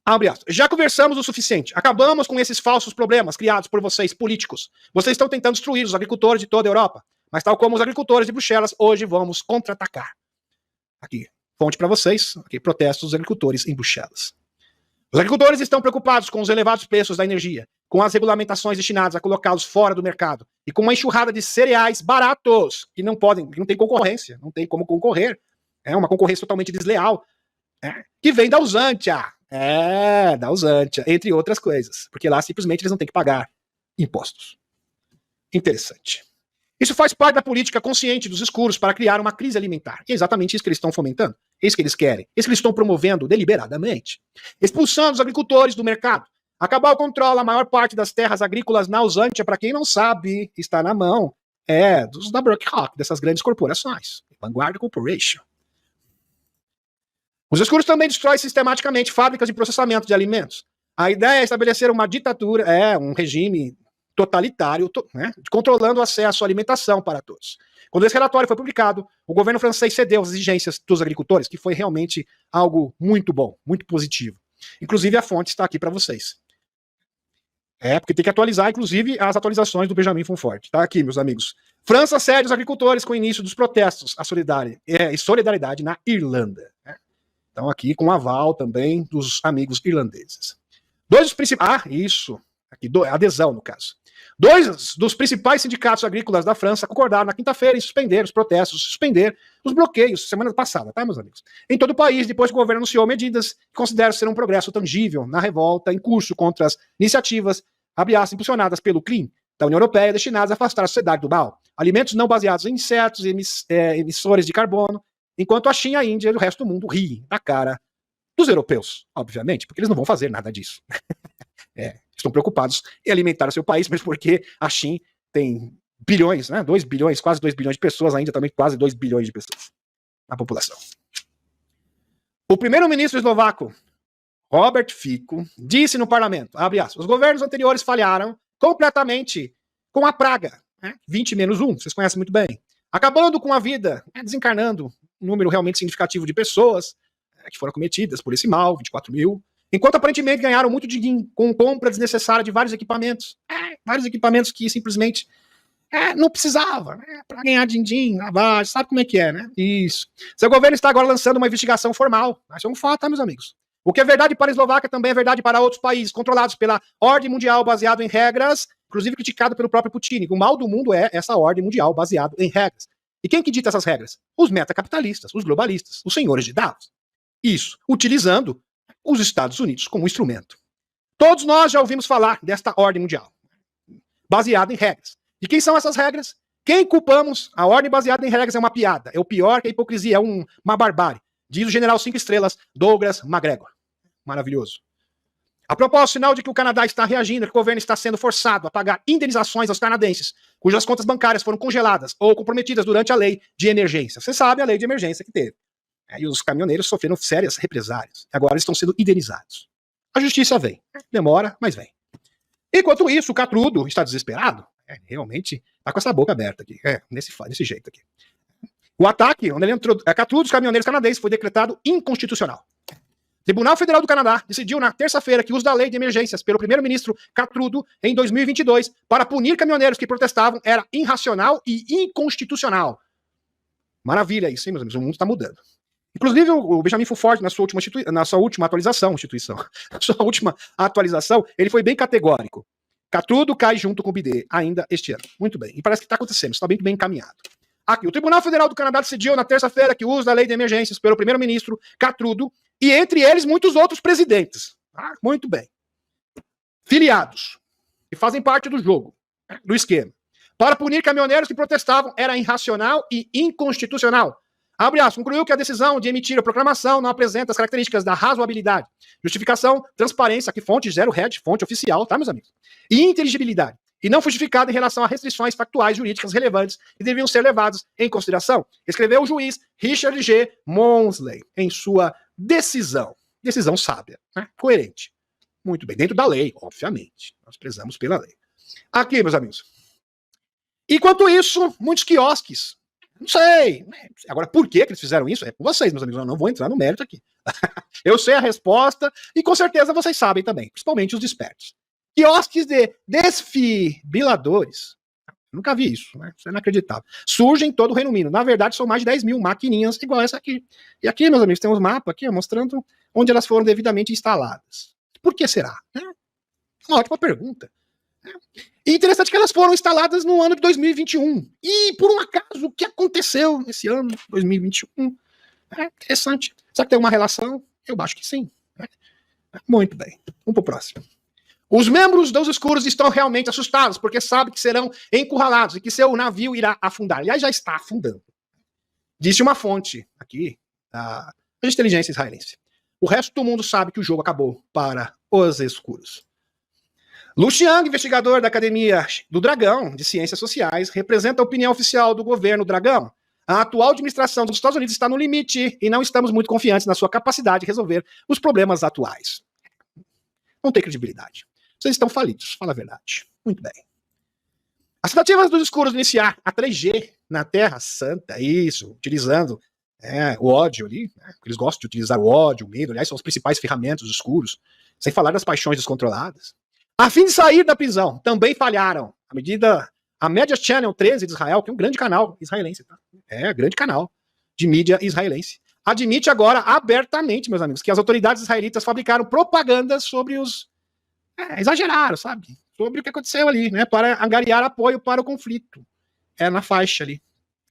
Abre aspas. Já conversamos o suficiente. Acabamos com esses falsos problemas criados por vocês, políticos. Vocês estão tentando destruir os agricultores de toda a Europa. Mas tal como os agricultores de Bruxelas, hoje vamos contra-atacar. Aqui, fonte para vocês. Aqui, protestos dos agricultores em Bruxelas. Os agricultores estão preocupados com os elevados preços da energia, com as regulamentações destinadas a colocá-los fora do mercado e com uma enxurrada de cereais baratos que não tem concorrência, não tem como concorrer. É uma concorrência totalmente desleal, que vem da Usantia. Da Usantia, entre outras coisas, porque lá simplesmente eles não têm que pagar impostos. Interessante. Isso faz parte da política consciente dos escuros para criar uma crise alimentar. E é exatamente isso que eles estão fomentando. É isso que eles querem. É isso que eles estão promovendo deliberadamente. Expulsando os agricultores do mercado. A Cabal controla a maior parte das terras agrícolas na Usantia, para quem não sabe, está na mão da BlackRock, dessas grandes corporações. Vanguard Corporation. Os escuros também destroem sistematicamente fábricas de processamento de alimentos. A ideia é estabelecer uma ditadura, um regime totalitário, controlando o acesso à alimentação para todos. Quando esse relatório foi publicado, o governo francês cedeu às exigências dos agricultores, que foi realmente algo muito bom, muito positivo. Inclusive, a fonte está aqui para vocês. Porque tem que atualizar, inclusive, as atualizações do Benjamin Fonfort. Está aqui, meus amigos. França cede os agricultores com o início dos protestos e solidariedade na Irlanda. Então, aqui com aval também dos amigos irlandeses. Dois dos principais. Isso. Aqui, adesão, no caso. Dois dos principais sindicatos agrícolas da França concordaram na quinta-feira em suspender os protestos, suspender os bloqueios, semana passada, tá, meus amigos? Em todo o país, depois que o governo anunciou medidas que consideram ser um progresso tangível na revolta em curso contra as iniciativas, abre aspas, impulsionadas pelo CLIM, da União Europeia, destinadas a afastar a sociedade do mal, alimentos não baseados em insetos, emissores de carbono, enquanto a China, a Índia e o resto do mundo riem da cara dos europeus, obviamente, porque eles não vão fazer nada disso. Estão preocupados em alimentar o seu país, mesmo porque a China tem bilhões, né, 2 bilhões, quase 2 bilhões de pessoas, a Índia também quase 2 bilhões de pessoas na população. O primeiro-ministro eslovaco, Robert Fico, disse no parlamento, abre aspas, os governos anteriores falharam completamente com a praga, 20-1, vocês conhecem muito bem, acabando com a vida, desencarnando um número realmente significativo de pessoas que foram cometidas por esse mal, 24 mil, enquanto aparentemente ganharam muito dinheiro com compra desnecessária de vários equipamentos que simplesmente não precisava, para ganhar din-din, lavagem, sabe como é que é, né? Isso. Seu governo está agora lançando uma investigação formal, isso é um fato, tá, meus amigos? O que é verdade para a Eslováquia também é verdade para outros países controlados pela ordem mundial baseado em regras, inclusive criticado pelo próprio Putin. O mal do mundo é essa ordem mundial baseada em regras. E quem que dita essas regras? Os metacapitalistas, os globalistas, os senhores de Davos. Isso, utilizando os Estados Unidos como instrumento. Todos nós já ouvimos falar desta ordem mundial, baseada em regras. E quem são essas regras? Quem culpamos? A ordem baseada em regras é uma piada. É o pior que a hipocrisia, é uma barbárie. Diz o general 5 estrelas, Douglas MacGregor. Maravilhoso. A propósito, sinal de que o Canadá está reagindo, que o governo está sendo forçado a pagar indenizações aos canadenses, cujas contas bancárias foram congeladas ou comprometidas durante a lei de emergência. Você sabe a lei de emergência que teve. E os caminhoneiros sofreram sérias represálias. Agora eles estão sendo indenizados. A justiça vem. Demora, mas vem. Enquanto isso, o Catrudo está desesperado. Realmente está com essa boca aberta aqui. Desse jeito aqui. O ataque, onde ele entrou, Catrudo dos caminhoneiros canadenses, foi decretado inconstitucional. O Tribunal Federal do Canadá decidiu na terça-feira que o uso da lei de emergências pelo primeiro-ministro Catrudo em 2022 para punir caminhoneiros que protestavam era irracional e inconstitucional. Maravilha isso, hein, meus amigos? O mundo está mudando. Inclusive, o Benjamin Fulford, na sua última atualização, ele foi bem categórico. Catrudo cai junto com o BD ainda este ano. Muito bem. E parece que está acontecendo, está bem encaminhado. Aqui, o Tribunal Federal do Canadá decidiu na terça-feira que o uso da lei de emergências pelo primeiro-ministro Catrudo e, entre eles, muitos outros presidentes. Muito bem. Filiados, que fazem parte do jogo, do esquema, para punir caminhoneiros que protestavam era irracional e inconstitucional. Abre aspas, concluiu que a decisão de emitir a proclamação não apresenta as características da razoabilidade, justificação, transparência, que fonte zero red, fonte oficial, tá, meus amigos? E inteligibilidade, e não foi justificada em relação a restrições factuais jurídicas relevantes que deveriam ser levadas em consideração, escreveu o juiz Richard G. Monsley em sua decisão sábia, coerente. Muito bem, dentro da lei, obviamente. Nós prezamos pela lei. Aqui, meus amigos. Enquanto isso, muitos quiosques, não sei. Agora, por que eles fizeram isso? É com vocês, meus amigos. Eu não vou entrar no mérito aqui. Eu sei a resposta e com certeza vocês sabem também, principalmente os despertos. Quiosques de desfibriladores. Nunca vi isso, né? Isso é inacreditável. Surgem em todo o Reino Unido. Na verdade, são mais de 10 mil maquininhas igual essa aqui. E aqui, meus amigos, tem uns mapas aqui mostrando onde elas foram devidamente instaladas. Por que será? Uma ótima pergunta. E interessante que elas foram instaladas no ano de 2021. E, por um acaso, o que aconteceu nesse ano, 2021? Interessante. Será que tem uma relação? Eu acho que sim. Muito bem. Vamos pro próximo. Os membros dos escuros estão realmente assustados, porque sabem que serão encurralados e que seu navio irá afundar. Aliás, já está afundando. Disse uma fonte aqui da inteligência israelense. O resto do mundo sabe que o jogo acabou para os escuros. Lu Xiang, investigador da Academia do Dragão de Ciências Sociais, representa a opinião oficial do governo Dragão. A atual administração dos Estados Unidos está no limite e não estamos muito confiantes na sua capacidade de resolver os problemas atuais. Não tem credibilidade. Vocês estão falidos, fala a verdade. Muito bem. As tentativas dos escuros de iniciar a 3G na Terra Santa, isso, utilizando o ódio ali, eles gostam de utilizar o ódio, o medo, aliás, são os principais ferramentas dos escuros, sem falar das paixões descontroladas. A fim de sair da prisão, também falharam. A Media Channel 13 de Israel, que é um grande canal israelense, tá? Grande canal de mídia israelense, admite agora abertamente, meus amigos, que as autoridades israelitas fabricaram propagandas sobre os... exageraram, sabe? sobre o que aconteceu ali, né, para angariar apoio para o conflito. É na faixa ali.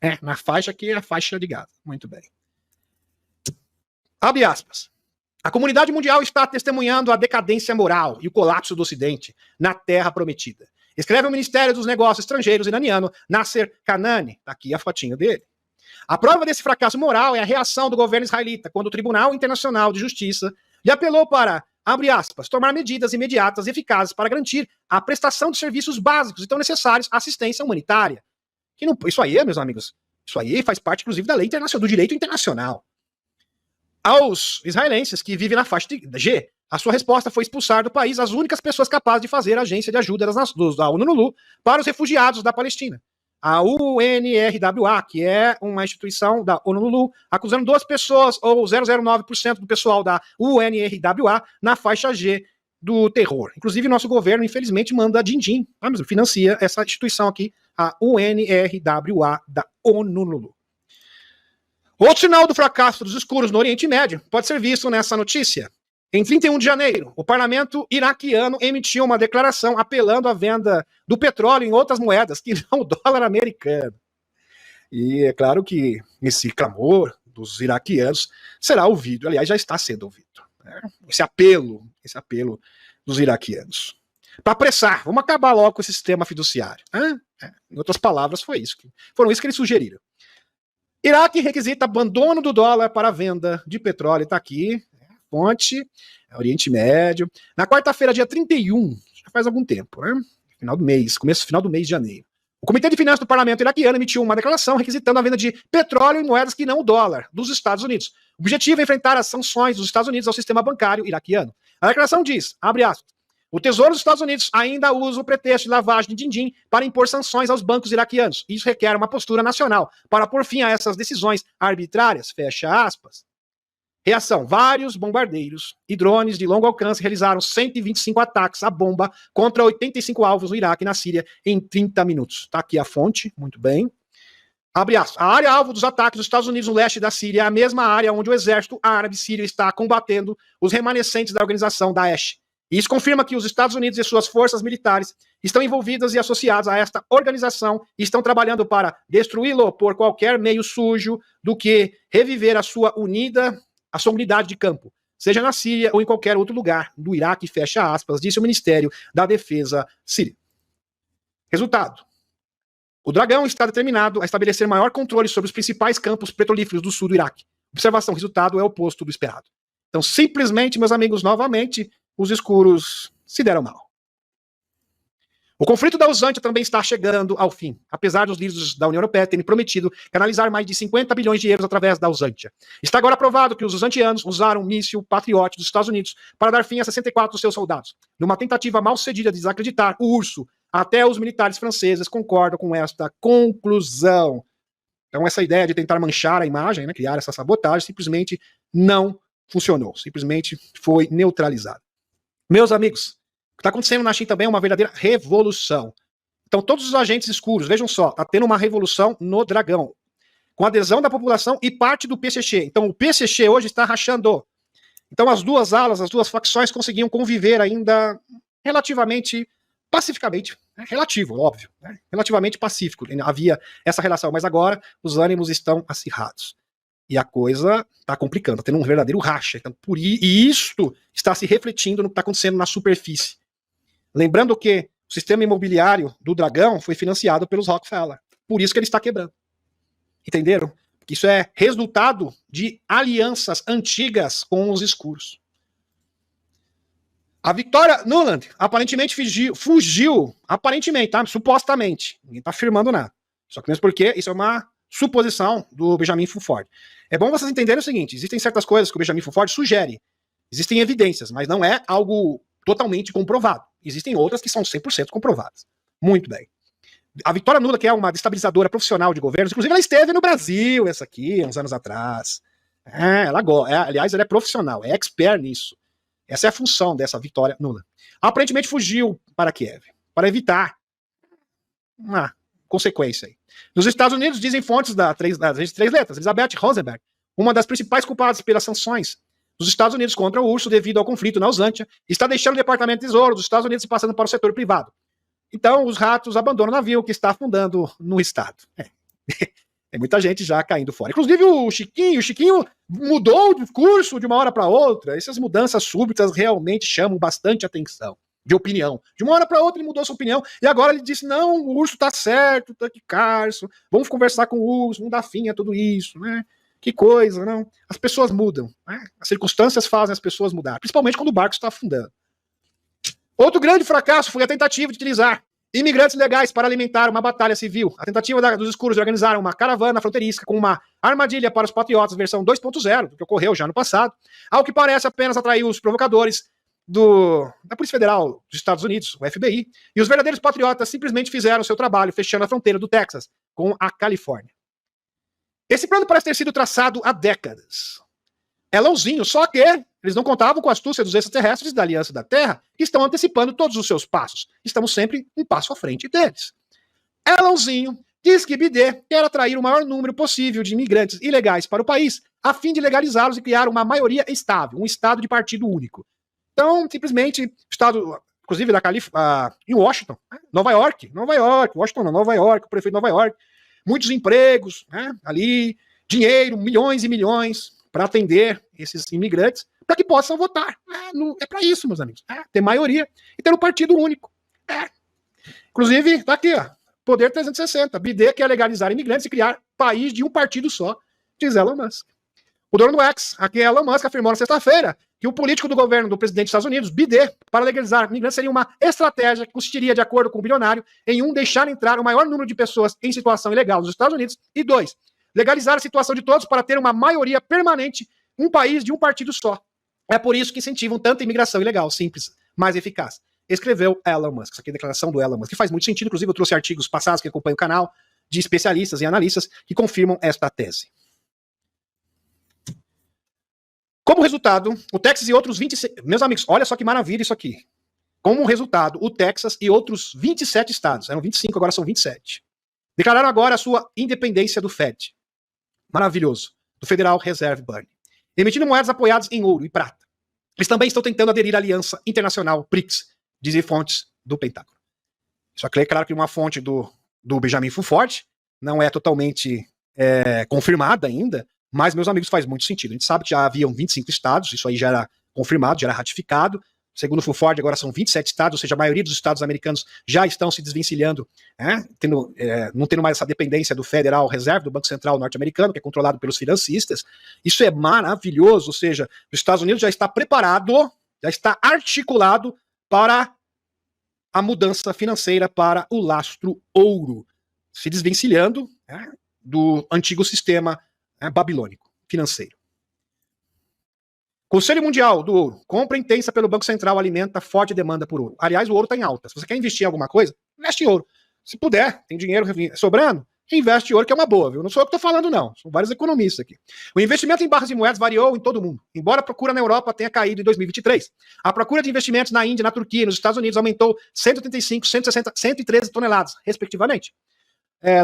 É, na faixa que é a faixa de Gaza. Muito bem. Abre aspas. A comunidade mundial está testemunhando a decadência moral e o colapso do Ocidente na Terra Prometida. Escreve o Ministério dos Negócios Estrangeiros iraniano, Nasser Kanani. Tá aqui a fotinho dele. A prova desse fracasso moral é a reação do governo israelita quando o Tribunal Internacional de Justiça lhe apelou para, abre aspas, tomar medidas imediatas e eficazes para garantir a prestação de serviços básicos e tão necessários à assistência humanitária. Que não, isso aí, meus amigos, isso aí faz parte, inclusive, da lei internacional, do direito internacional. Aos israelenses que vivem na faixa de G, a sua resposta foi expulsar do país as únicas pessoas capazes de fazer a agência de ajuda da ONU para os refugiados da Palestina. A UNRWA, que é uma instituição da ONU, acusando 2 pessoas, ou 0,09% do pessoal da UNRWA, na faixa G do terror. Inclusive, nosso governo, infelizmente, manda din-din, financia essa instituição aqui, a UNRWA da ONU. Outro sinal do fracasso dos escuros no Oriente Médio pode ser visto nessa notícia. Em 31 de janeiro, o parlamento iraquiano emitiu uma declaração apelando à venda do petróleo em outras moedas que não o dólar americano. E é claro que esse clamor dos iraquianos será ouvido, aliás, já está sendo ouvido. Né? Esse apelo dos iraquianos. Para apressar, vamos acabar logo com esse sistema fiduciário. Em outras palavras, foram isso que eles sugeriram. Iraque requisita abandono do dólar para a venda de petróleo. Está aqui, fonte, Oriente Médio. Na quarta-feira, dia 31, já faz algum tempo, né? Final do mês, final do mês de janeiro. O Comitê de Finanças do Parlamento iraquiano emitiu uma declaração requisitando a venda de petróleo em moedas que não o dólar dos Estados Unidos. O objetivo é enfrentar as sanções dos Estados Unidos ao sistema bancário iraquiano. A declaração diz, abre aspas, o Tesouro dos Estados Unidos ainda usa o pretexto de lavagem de din-din para impor sanções aos bancos iraquianos. Isso requer uma postura nacional para pôr fim a essas decisões arbitrárias. Fecha aspas. Reação. Vários bombardeiros e drones de longo alcance realizaram 125 ataques à bomba contra 85 alvos no Iraque e na Síria em 30 minutos. Está aqui a fonte, muito bem. Abre aspas. A área alvo dos ataques dos Estados Unidos no leste da Síria é a mesma área onde o exército árabe sírio está combatendo os remanescentes da organização Daesh. Isso confirma que os Estados Unidos e suas forças militares estão envolvidas e associadas a esta organização e estão trabalhando para destruí-lo por qualquer meio sujo do que reviver a sua unidade de campo, seja na Síria ou em qualquer outro lugar do Iraque, fecha aspas, disse o Ministério da Defesa sírio. Resultado. O Dragão está determinado a estabelecer maior controle sobre os principais campos petrolíferos do sul do Iraque. Observação, resultado é o oposto do esperado. Então, simplesmente, meus amigos, novamente, os escuros se deram mal. O conflito da Usantia também está chegando ao fim, apesar dos líderes da União Europeia terem prometido canalizar mais de 50 bilhões de euros através da Usantia. Está agora provado que os usantianos usaram um míssil Patriot dos Estados Unidos para dar fim a 64 dos seus soldados, numa tentativa mal sucedida de desacreditar o urso. Até os militares franceses concordam com esta conclusão. Então essa ideia de tentar manchar a imagem, né, criar essa sabotagem, simplesmente não funcionou, simplesmente foi neutralizada. Meus amigos, o que está acontecendo na China também é uma verdadeira revolução. Então todos os agentes escuros, vejam só, está tendo uma revolução no Dragão, com adesão da população e parte do PCC. Então o PCC hoje está rachando. Então as duas alas, as duas facções conseguiam conviver ainda relativamente pacificamente, né? Relativo, óbvio, né? Relativamente pacífico, havia essa relação, mas agora os ânimos estão acirrados. E a coisa está complicando, está tendo um verdadeiro racha. Então, e isto está se refletindo no que está acontecendo na superfície. Lembrando que o sistema imobiliário do Dragão foi financiado pelos Rockefeller. Por isso que ele está quebrando. Entenderam? Porque isso é resultado de alianças antigas com os escuros. A Victoria Nuland aparentemente fugiu, aparentemente, tá? Supostamente. Ninguém está afirmando nada. Só que mesmo porque isso é uma suposição do Benjamin Fulford. É bom vocês entenderem o seguinte, existem certas coisas que o Benjamin Fulford sugere, existem evidências, mas não é algo totalmente comprovado. Existem outras que são 100% comprovadas. Muito bem. A Victoria Nuland, que é uma destabilizadora profissional de governos, inclusive ela esteve no Brasil, essa aqui, uns anos atrás. Aliás, ela é profissional, é expert nisso. Essa é a função dessa Victoria Nuland. Aparentemente fugiu para Kiev, para evitar uma consequência aí. Nos Estados Unidos, dizem fontes das três letras, Elizabeth Rosenberg, uma das principais culpadas pelas sanções dos Estados Unidos contra o urso devido ao conflito na Usantia, está deixando o Departamento de Tesouro dos Estados Unidos e passando para o setor privado. Então, os ratos abandonam o navio que está afundando no estado. Tem muita gente já caindo fora. Inclusive o Chiquinho mudou o discurso de uma hora para outra. Essas mudanças súbitas realmente chamam bastante atenção, de opinião. De uma hora para outra ele mudou sua opinião e agora ele disse, não, o urso tá certo, tá aqui, Carson, vamos conversar com o urso, vamos dar fim a tudo isso, né? Que coisa, não? As pessoas mudam, né? As circunstâncias fazem as pessoas mudar, principalmente quando o barco está afundando. Outro grande fracasso foi a tentativa de utilizar imigrantes legais para alimentar uma batalha civil. A tentativa dos escuros de organizar uma caravana fronteiriça com uma armadilha para os patriotas versão 2.0, que ocorreu já no passado, ao que parece apenas atrair os provocadores da Polícia Federal dos Estados Unidos, o FBI, e os verdadeiros patriotas simplesmente fizeram o seu trabalho fechando a fronteira do Texas com a Califórnia. Esse plano parece ter sido traçado há décadas. É lonzinho, só que eles não contavam com a astúcia dos extraterrestres da Aliança da Terra, que estão antecipando todos os seus passos. Estamos sempre um passo à frente deles. Elãozinho diz que Bidê quer atrair o maior número possível de imigrantes ilegais para o país, a fim de legalizá-los e criar uma maioria estável, um estado de partido único. Então, simplesmente, estado, inclusive em Washington, Nova York, Washington não, Nova York, o prefeito de Nova York, muitos empregos, né, ali, dinheiro, milhões e milhões para atender esses imigrantes, para que possam votar. É para isso, meus amigos. Ter maioria e ter um partido único. Inclusive, tá aqui, ó, Poder 360. Bidê quer legalizar imigrantes e criar país de um partido só, diz Elon Musk. O dono do X, aqui Elon Musk, afirmou na sexta-feira que o político do governo do presidente dos Estados Unidos, Bidê, para legalizar imigrantes seria uma estratégia que consistiria, de acordo com o bilionário, em deixar entrar o maior número de pessoas em situação ilegal nos Estados Unidos, e 2, legalizar a situação de todos para ter uma maioria permanente, um país de um partido só. É por isso que incentivam tanta imigração ilegal, simples, mais eficaz. Escreveu Elon Musk. Essa aqui é a declaração do Elon Musk, que faz muito sentido. Inclusive, eu trouxe artigos passados que acompanham o canal, de especialistas e analistas que confirmam esta tese. Como resultado, o Texas e outros 26... Meus amigos, olha só que maravilha isso aqui. Como resultado, o Texas e outros 27 estados, eram 25, agora são 27, declararam agora a sua independência do Fed. Maravilhoso. Do Federal Reserve Bank. Emitindo moedas apoiadas em ouro e prata. Eles também estão tentando aderir à Aliança Internacional BRICS, dizem fontes do Pentágono. Isso aqui é claro que uma fonte do Benjamin Fulford, não é totalmente confirmada ainda, mas, meus amigos, faz muito sentido. A gente sabe que já haviam 25 estados, isso aí já era confirmado, já era ratificado. Segundo o Fulford, agora são 27 estados, ou seja, a maioria dos estados americanos já estão se desvencilhando, não tendo mais essa dependência do Federal Reserve, do Banco Central norte-americano, que é controlado pelos financistas. Isso é maravilhoso, ou seja, os Estados Unidos já está preparado, já está articulado para a mudança financeira para o lastro ouro, se desvencilhando do antigo sistema babilônico financeiro. Conselho Mundial do Ouro. Compra intensa pelo Banco Central alimenta forte demanda por ouro. Aliás, o ouro está em alta. Se você quer investir em alguma coisa, investe em ouro. Se puder, tem dinheiro sobrando, investe em ouro, que é uma boa, viu? Não sou eu que estou falando, não. São vários economistas aqui. O investimento em barras de moedas variou em todo o mundo. Embora a procura na Europa tenha caído em 2023. A procura de investimentos na Índia, na Turquia e nos Estados Unidos aumentou 135, 160, 113 toneladas, respectivamente.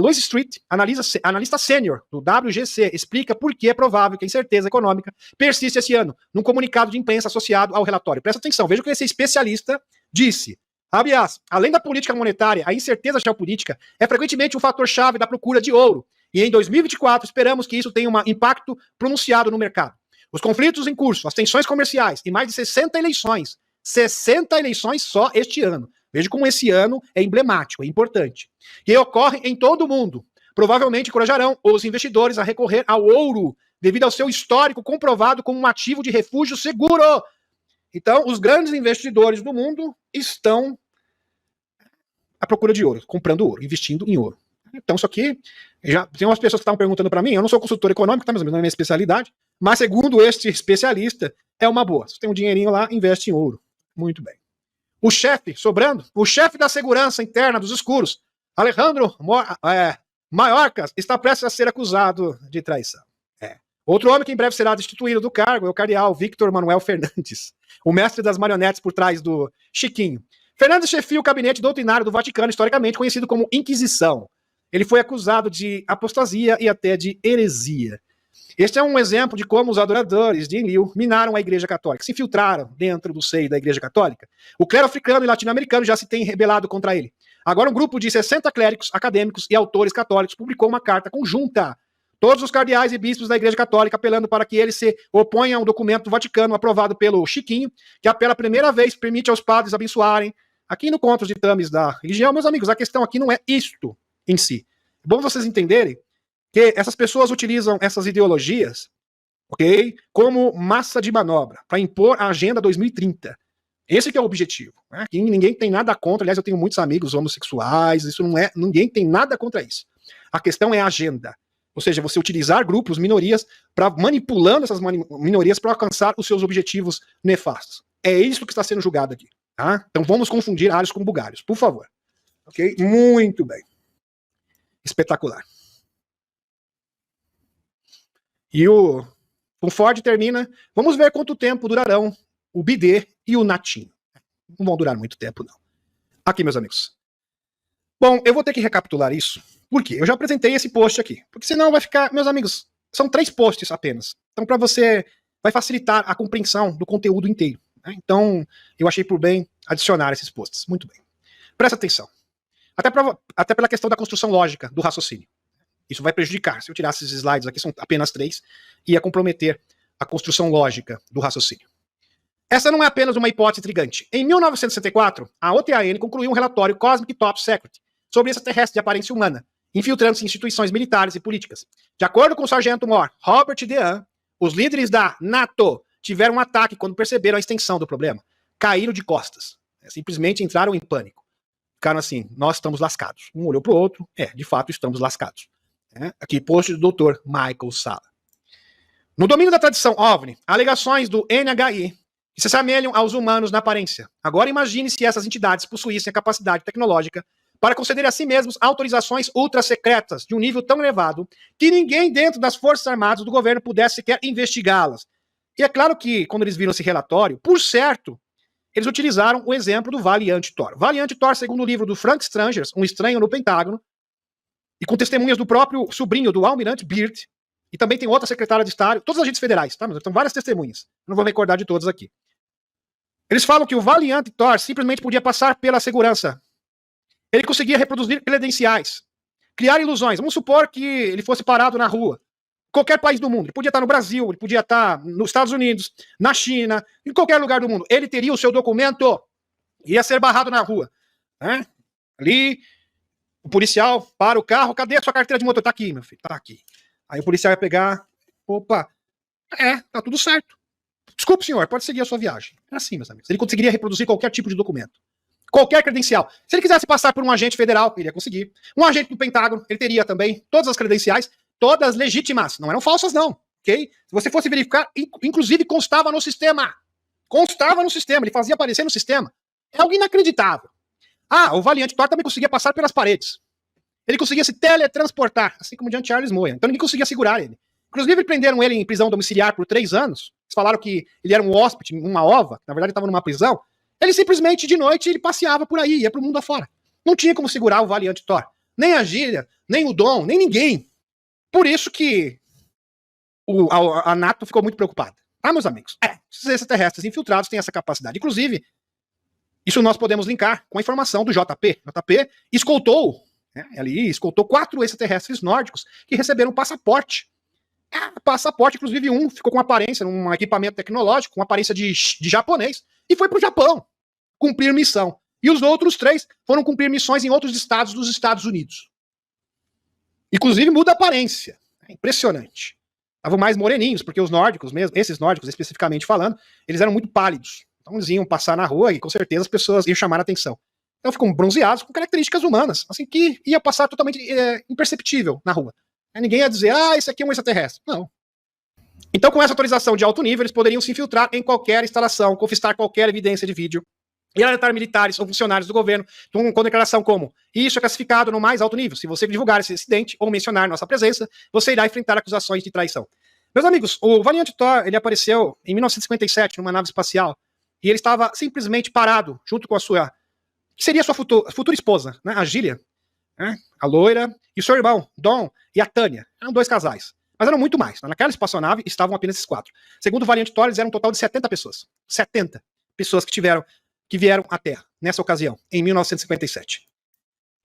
Louis Street, analista sênior do WGC, explica por que é provável que a incerteza econômica persiste esse ano, num comunicado de imprensa associado ao relatório. Presta atenção, veja o que esse especialista disse. Aliás, além da política monetária, a incerteza geopolítica é frequentemente um fator-chave da procura de ouro. E em 2024 esperamos que isso tenha um impacto pronunciado no mercado. Os conflitos em curso, as tensões comerciais e mais de 60 eleições só este ano. Veja como esse ano é emblemático, é importante. E ocorre em todo o mundo. Provavelmente encorajarão os investidores a recorrer ao ouro, devido ao seu histórico comprovado como um ativo de refúgio seguro. Então, os grandes investidores do mundo estão à procura de ouro, comprando ouro, investindo em ouro. Então, isso aqui, já tem umas pessoas que estavam perguntando para mim, eu não sou consultor econômico, tá, mas não é minha especialidade, mas segundo este especialista, é uma boa. Se tem um dinheirinho lá, investe em ouro. Muito bem. O chefe da segurança interna dos escuros, Alejandro Mayorkas, está prestes a ser acusado de traição. Outro homem que em breve será destituído do cargo é o cardeal Victor Manuel Fernandes, o mestre das marionetes por trás do Chiquinho. Fernandes chefia o gabinete doutrinário do Vaticano, historicamente conhecido como Inquisição. Ele foi acusado de apostasia e até de heresia. Este é um exemplo de como os adoradores de Enlil minaram a Igreja Católica, se infiltraram dentro do seio da Igreja Católica. O clero africano e latino-americano já se tem rebelado contra ele. Agora um grupo de 60 clérigos, acadêmicos e autores católicos publicou uma carta conjunta. Todos os cardeais e bispos da Igreja Católica apelando para que ele se oponha a um documento do Vaticano aprovado pelo Chiquinho, que pela primeira vez permite aos padres abençoarem. Aqui no Contos de Ditames da Religião, meus amigos, a questão aqui não é isto em si. É bom vocês entenderem que essas pessoas utilizam essas ideologias, ok, como massa de manobra para impor a Agenda 2030. Esse que é o objetivo. Né? Aqui ninguém tem nada contra, aliás, eu tenho muitos amigos homossexuais, isso não é, ninguém tem nada contra isso. A questão é a agenda. Ou seja, você utilizar grupos, minorias, para manipulando essas minorias para alcançar os seus objetivos nefastos. É isso que está sendo julgado aqui. Tá? Então vamos confundir ários com bugários, por favor. Ok? Muito bem. Espetacular. E o Ford termina. Vamos ver quanto tempo durarão o bidê e o natinho. Não vão durar muito tempo, não. Aqui, meus amigos. Bom, eu vou ter que recapitular isso. Por quê? Eu já apresentei esse post aqui. Porque senão vai ficar... Meus amigos, são 3 posts apenas. Então, para você, vai facilitar a compreensão do conteúdo inteiro. Né? Então, eu achei por bem adicionar esses posts. Muito bem. Presta atenção. Até pela questão da construção lógica do raciocínio. Isso vai prejudicar. Se eu tirasse esses slides aqui, são apenas 3, ia comprometer a construção lógica do raciocínio. Essa não é apenas uma hipótese intrigante. Em 1964, a OTAN concluiu um relatório Cosmic Top Secret sobre extraterrestres de aparência humana, infiltrando-se em instituições militares e políticas. De acordo com o sargento-mor Robert Dean, os líderes da NATO tiveram um ataque quando perceberam a extensão do problema. Caíram de costas. Simplesmente entraram em pânico. Ficaram assim, nós estamos lascados. Um olhou para o outro, de fato estamos lascados. Aqui, post do Dr. Michael Salla. No domínio da tradição OVNI, alegações do NHI que se assemelham aos humanos na aparência. Agora imagine se essas entidades possuíssem a capacidade tecnológica para conceder a si mesmos autorizações ultra-secretas de um nível tão elevado que ninguém dentro das Forças Armadas do governo pudesse sequer investigá-las. E é claro que, quando eles viram esse relatório, por certo, eles utilizaram o exemplo do Valiant Thor. Valiant Thor, segundo o livro do Frank Strangers, Um Estranho no Pentágono, e com testemunhas do próprio sobrinho do Almirante Byrd, e também tem outra secretária de Estado, todos os agentes federais, tá? Mas então várias testemunhas. Não vou recordar de todas aqui. Eles falam que o Valiant Thor simplesmente podia passar pela segurança. Ele conseguia reproduzir credenciais, criar ilusões. Vamos supor que ele fosse parado na rua. Qualquer país do mundo. Ele podia estar no Brasil, ele podia estar nos Estados Unidos, na China, em qualquer lugar do mundo. Ele teria o seu documento, ia ser barrado na rua. Né? Ali, o policial para o carro. Cadê a sua carteira de motor? Tá aqui, meu filho, tá aqui. Aí o policial ia pegar. Opa, tá tudo certo. Desculpe, senhor, pode seguir a sua viagem. É assim, meus amigos. Ele conseguiria reproduzir qualquer tipo de documento. Qualquer credencial. Se ele quisesse passar por um agente federal, ele ia conseguir. Um agente do Pentágono, ele teria também todas as credenciais, todas legítimas. Não eram falsas, não. Ok? Se você fosse verificar, inclusive constava no sistema. Constava no sistema. Ele fazia aparecer no sistema. É algo inacreditável. O Valiant Thor também conseguia passar pelas paredes. Ele conseguia se teletransportar, assim como o John Charles Moya. Então ninguém conseguia segurar ele. Inclusive, prenderam ele em prisão domiciliar por 3 anos. Eles falaram que ele era um hóspede, uma ova. Na verdade, estava numa prisão. Ele simplesmente, de noite, ele passeava por aí, ia pro mundo afora. Não tinha como segurar o Valiant Thor. Nem a Gíria, nem o Dom, nem ninguém. Por isso que a NATO ficou muito preocupada. Meus amigos? Esses extraterrestres infiltrados têm essa capacidade. Inclusive, isso nós podemos linkar com a informação do JP. JP escoltou, escoltou 4 extraterrestres nórdicos que receberam passaporte. Passaporte, inclusive um ficou com aparência, um equipamento tecnológico, com aparência de japonês, e foi pro Japão cumprir missão. E os outros 3 foram cumprir missões em outros estados dos Estados Unidos. Inclusive muda a aparência. É impressionante. Estavam mais moreninhos, porque os nórdicos mesmo, esses nórdicos especificamente falando, eles eram muito pálidos. Então eles iam passar na rua e com certeza as pessoas iam chamar a atenção. Então ficam bronzeados com características humanas, assim que ia passar totalmente imperceptível na rua. Ninguém ia dizer, esse aqui é um extraterrestre. Não. Então, com essa autorização de alto nível, eles poderiam se infiltrar em qualquer instalação, confiscar qualquer evidência de vídeo e alertar militares ou funcionários do governo com declaração como: isso é classificado no mais alto nível. Se você divulgar esse incidente ou mencionar nossa presença, você irá enfrentar acusações de traição. Meus amigos, o Valiant Thor, ele apareceu em 1957 numa nave espacial e ele estava simplesmente parado junto com a sua, que seria a sua futura esposa, né, a Gília, a loira, e o seu irmão, Dom, e a Tânia. Eram 2 casais. Mas eram muito mais. Naquela espaçonave estavam apenas esses 4. Segundo o Valiant Thor, eles eram um total de 70 pessoas. 70 pessoas que vieram à Terra nessa ocasião, em 1957.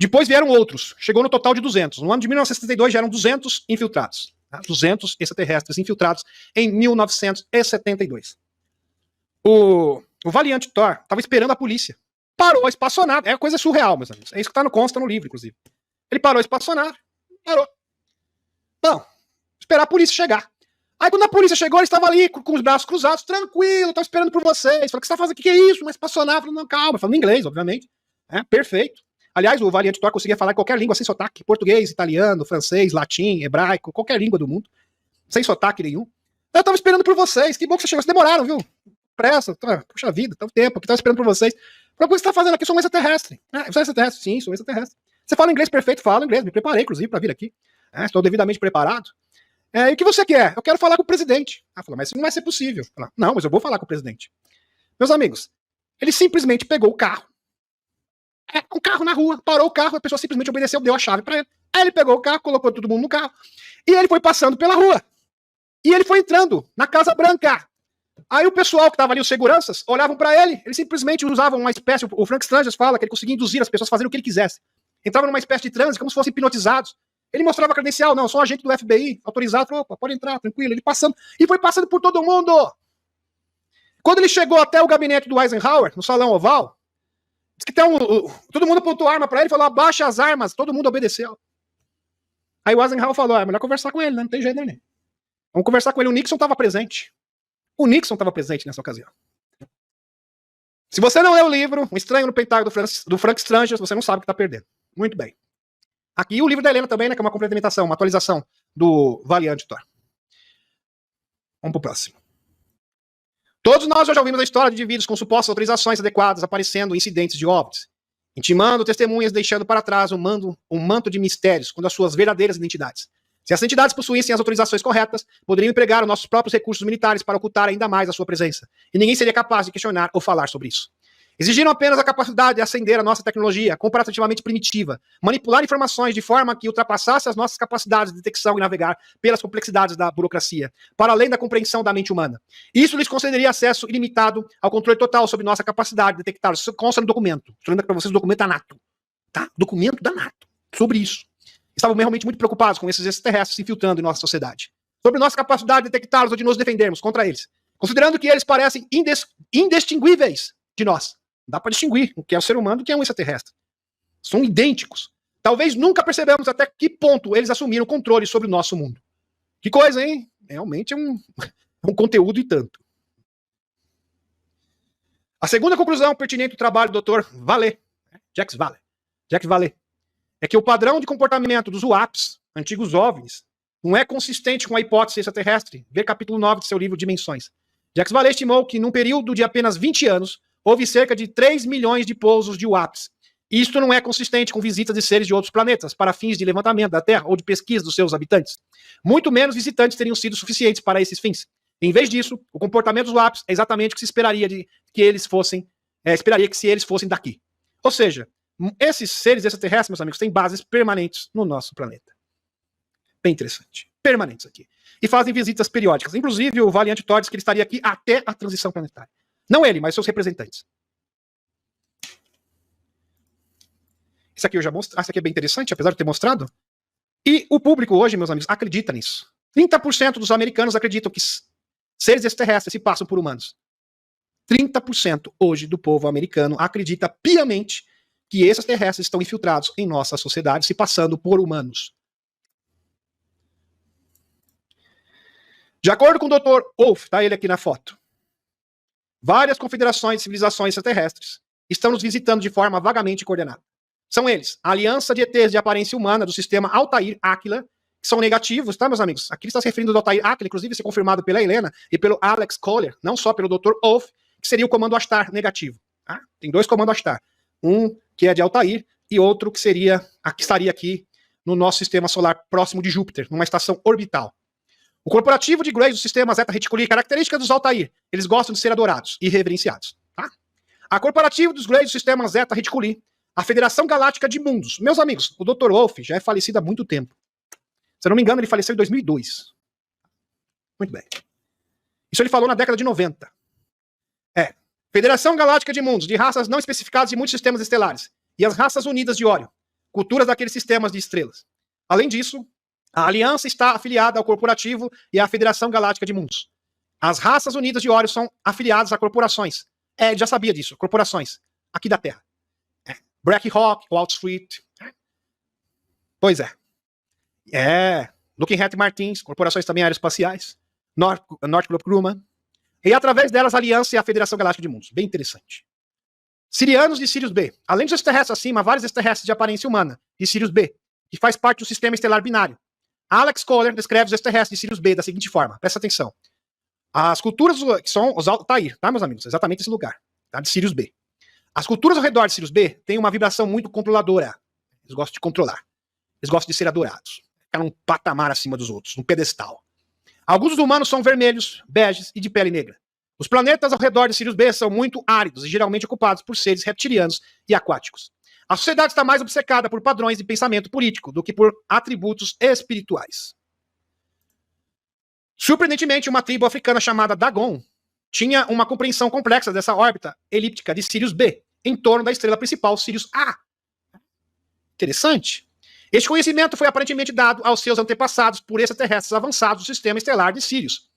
Depois vieram outros, chegou no total de 200. No ano de 1972 já eram 200 infiltrados. 200 extraterrestres infiltrados em 1972. O Valiant Thor estava esperando a polícia. Parou a espaçonave. É coisa surreal, meus amigos. É isso que consta no livro, inclusive. Ele parou a espaçonave. Parou. Não. Esperar a polícia chegar. Aí quando a polícia chegou, ele estava ali com os braços cruzados, tranquilo, estava esperando por vocês. Falou, o que você está fazendo? O que é isso? Uma espaçonave? Falei, não, calma. Falando em inglês, obviamente. Perfeito. Aliás, o Valiant Thor conseguia falar qualquer língua sem sotaque. Português, italiano, francês, latim, hebraico, qualquer língua do mundo. Sem sotaque nenhum. Eu estava esperando por vocês. Que bom que vocês chegaram. Vocês demoraram, viu? Pressa. Puxa vida, tá o tempo aqui. Estava esperando por vocês. Falei, o que você está fazendo aqui? Eu sou um extraterrestre. Você é extraterrestre? Sim, sou um extraterrestre. Você fala inglês perfeito? Falo inglês. Me preparei, inclusive, para vir aqui. Estou devidamente preparado. E o que você quer? Eu quero falar com o presidente. Falou, mas isso não vai ser possível. Falei, não, mas eu vou falar com o presidente. Meus amigos, ele simplesmente pegou o carro. Um carro na rua, parou o carro, a pessoa simplesmente obedeceu, deu a chave pra ele. Aí ele pegou o carro, colocou todo mundo no carro, e ele foi passando pela rua. E ele foi entrando na Casa Branca. Aí o pessoal que tava ali, os seguranças, olhavam pra ele, eles simplesmente usavam uma espécie, o Frank Strangers fala que ele conseguia induzir as pessoas a fazerem o que ele quisesse. Entravam numa espécie de transe, como se fossem hipnotizados. Ele mostrava a credencial, não, eu sou um agente do FBI, autorizado, falou, opa, pode entrar, tranquilo. Ele passando, e foi passando por todo mundo. Quando ele chegou até o gabinete do Eisenhower, no Salão Oval, diz que todo mundo apontou arma pra ele e falou, abaixa as armas, todo mundo obedeceu. Aí o Eisenhower falou, é melhor conversar com ele, né? Não tem jeito, né? Vamos conversar com ele, o Nixon estava presente. O Nixon estava presente nessa ocasião. Se você não leu o livro, Um Estranho no Pentágono do Frank Strangers, você não sabe o que está perdendo. Muito bem. Aqui o livro da Helena também, né, que é uma complementação, uma atualização do Valiant Thor. Vamos pro próximo. Todos nós já ouvimos a história de indivíduos com supostas autorizações adequadas aparecendo em incidentes de OVNIs, intimando testemunhas, deixando para trás um manto de mistérios quando as suas verdadeiras identidades. Se as entidades possuíssem as autorizações corretas, poderiam empregar os nossos próprios recursos militares para ocultar ainda mais a sua presença, e ninguém seria capaz de questionar ou falar sobre isso. Exigiram apenas a capacidade de acender a nossa tecnologia, comparativamente primitiva, manipular informações de forma que ultrapassasse as nossas capacidades de detecção e navegar pelas complexidades da burocracia, para além da compreensão da mente humana. Isso lhes concederia acesso ilimitado ao controle total sobre nossa capacidade de detectar. Isso consta no documento. Estou lendo para vocês o documento da NATO. Tá? Documento da NATO. Sobre isso. Estavam realmente muito preocupados com esses extraterrestres se infiltrando em nossa sociedade. Sobre nossa capacidade de detectá-los ou de nos defendermos contra eles. Considerando que eles parecem indistinguíveis de nós. Dá para distinguir o que é o ser humano do que é um extraterrestre. São idênticos. Talvez nunca percebamos até que ponto eles assumiram o controle sobre o nosso mundo. Que coisa, hein? Realmente é um conteúdo e tanto. A segunda conclusão pertinente do trabalho do Dr. Jacques Vallée, é que o padrão de comportamento dos UAPs, antigos OVNIs, não é consistente com a hipótese extraterrestre. Ver capítulo 9 de seu livro Dimensões. Jacques Vallée estimou que, num período de apenas 20 anos, houve cerca de 3 milhões de pousos de UAPs. Isto não é consistente com visitas de seres de outros planetas para fins de levantamento da Terra ou de pesquisa dos seus habitantes. Muito menos visitantes teriam sido suficientes para esses fins. Em vez disso, o comportamento dos UAPs é exatamente o que se esperaria que eles fossem, se eles fossem daqui. Ou seja, esses seres extraterrestres, meus amigos, têm bases permanentes no nosso planeta. Bem interessante. Permanentes aqui. E fazem visitas periódicas. Inclusive, o Valiant Thor diz que ele estaria aqui até a transição planetária. Não ele, mas seus representantes. Isso aqui eu já mostrei. Isso aqui é bem interessante, apesar de ter mostrado. E o público hoje, meus amigos, acredita nisso. 30% dos americanos acreditam que seres extraterrestres se passam por humanos. 30% hoje do povo americano acredita piamente que esses extraterrestres estão infiltrados em nossa sociedade, se passando por humanos. De acordo com o Dr. Wolff, tá ele aqui na foto, várias confederações de civilizações extraterrestres estão nos visitando de forma vagamente coordenada. São eles, a Aliança de ETs de Aparência Humana do sistema Altair Aquila, que são negativos, tá, meus amigos? Aqui está se referindo ao Altair Aquila, inclusive isso é confirmado pela Helena e pelo Alex Kohler, não só pelo Dr. Wolff, que seria o comando Astar negativo. Tá? Tem 2 comandos Astar. Um que é de Altair e outro que estaria aqui no nosso sistema solar próximo de Júpiter, numa estação orbital. O corporativo de Grays do sistema Zeta Reticuli, característica dos Altair, eles gostam de ser adorados e reverenciados. Tá? A corporativo dos Grays do sistema Zeta Reticuli, a Federação Galáctica de Mundos. Meus amigos, o Dr. Wolff já é falecido há muito tempo. Se eu não me engano, ele faleceu em 2002. Muito bem. Isso ele falou na década de 90. Federação Galáctica de Mundos, de raças não especificadas de muitos sistemas estelares, e as raças unidas de Órion. culturas daqueles sistemas de estrelas. Além disso, a Aliança está afiliada ao Corporativo e à Federação Galáctica de Mundos. As raças unidas de Órion são afiliadas a corporações. Já sabia disso, corporações, aqui da Terra. Blackhawk, Wall Street. Pois é. Lockheed Martins, corporações também aeroespaciais. Northrop Grumman. E através delas, a Aliança e a Federação Galáctica de Mundos. Bem interessante. Sirianos de Sirius B. Além dos extraterrestres acima, vários extraterrestres de aparência humana de Sirius B, que faz parte do sistema estelar binário. Alex Kohler descreve os extraterrestres de Sirius B da seguinte forma. Presta atenção. As culturas que são os Altair, tá, meus amigos? Exatamente esse lugar, tá? De Sirius B. As culturas ao redor de Sirius B têm uma vibração muito controladora. Eles gostam de controlar. Eles gostam de ser adorados. Ficar num patamar acima dos outros, num pedestal. Alguns dos humanos são vermelhos, beges e de pele negra. Os planetas ao redor de Sirius B são muito áridos e geralmente ocupados por seres reptilianos e aquáticos. A sociedade está mais obcecada por padrões de pensamento político do que por atributos espirituais. Surpreendentemente, uma tribo africana chamada Dagon tinha uma compreensão complexa dessa órbita elíptica de Sirius B, em torno da estrela principal, Sirius A. Interessante. Este conhecimento foi aparentemente dado aos seus antepassados por extraterrestres avançados do sistema estelar de Sirius.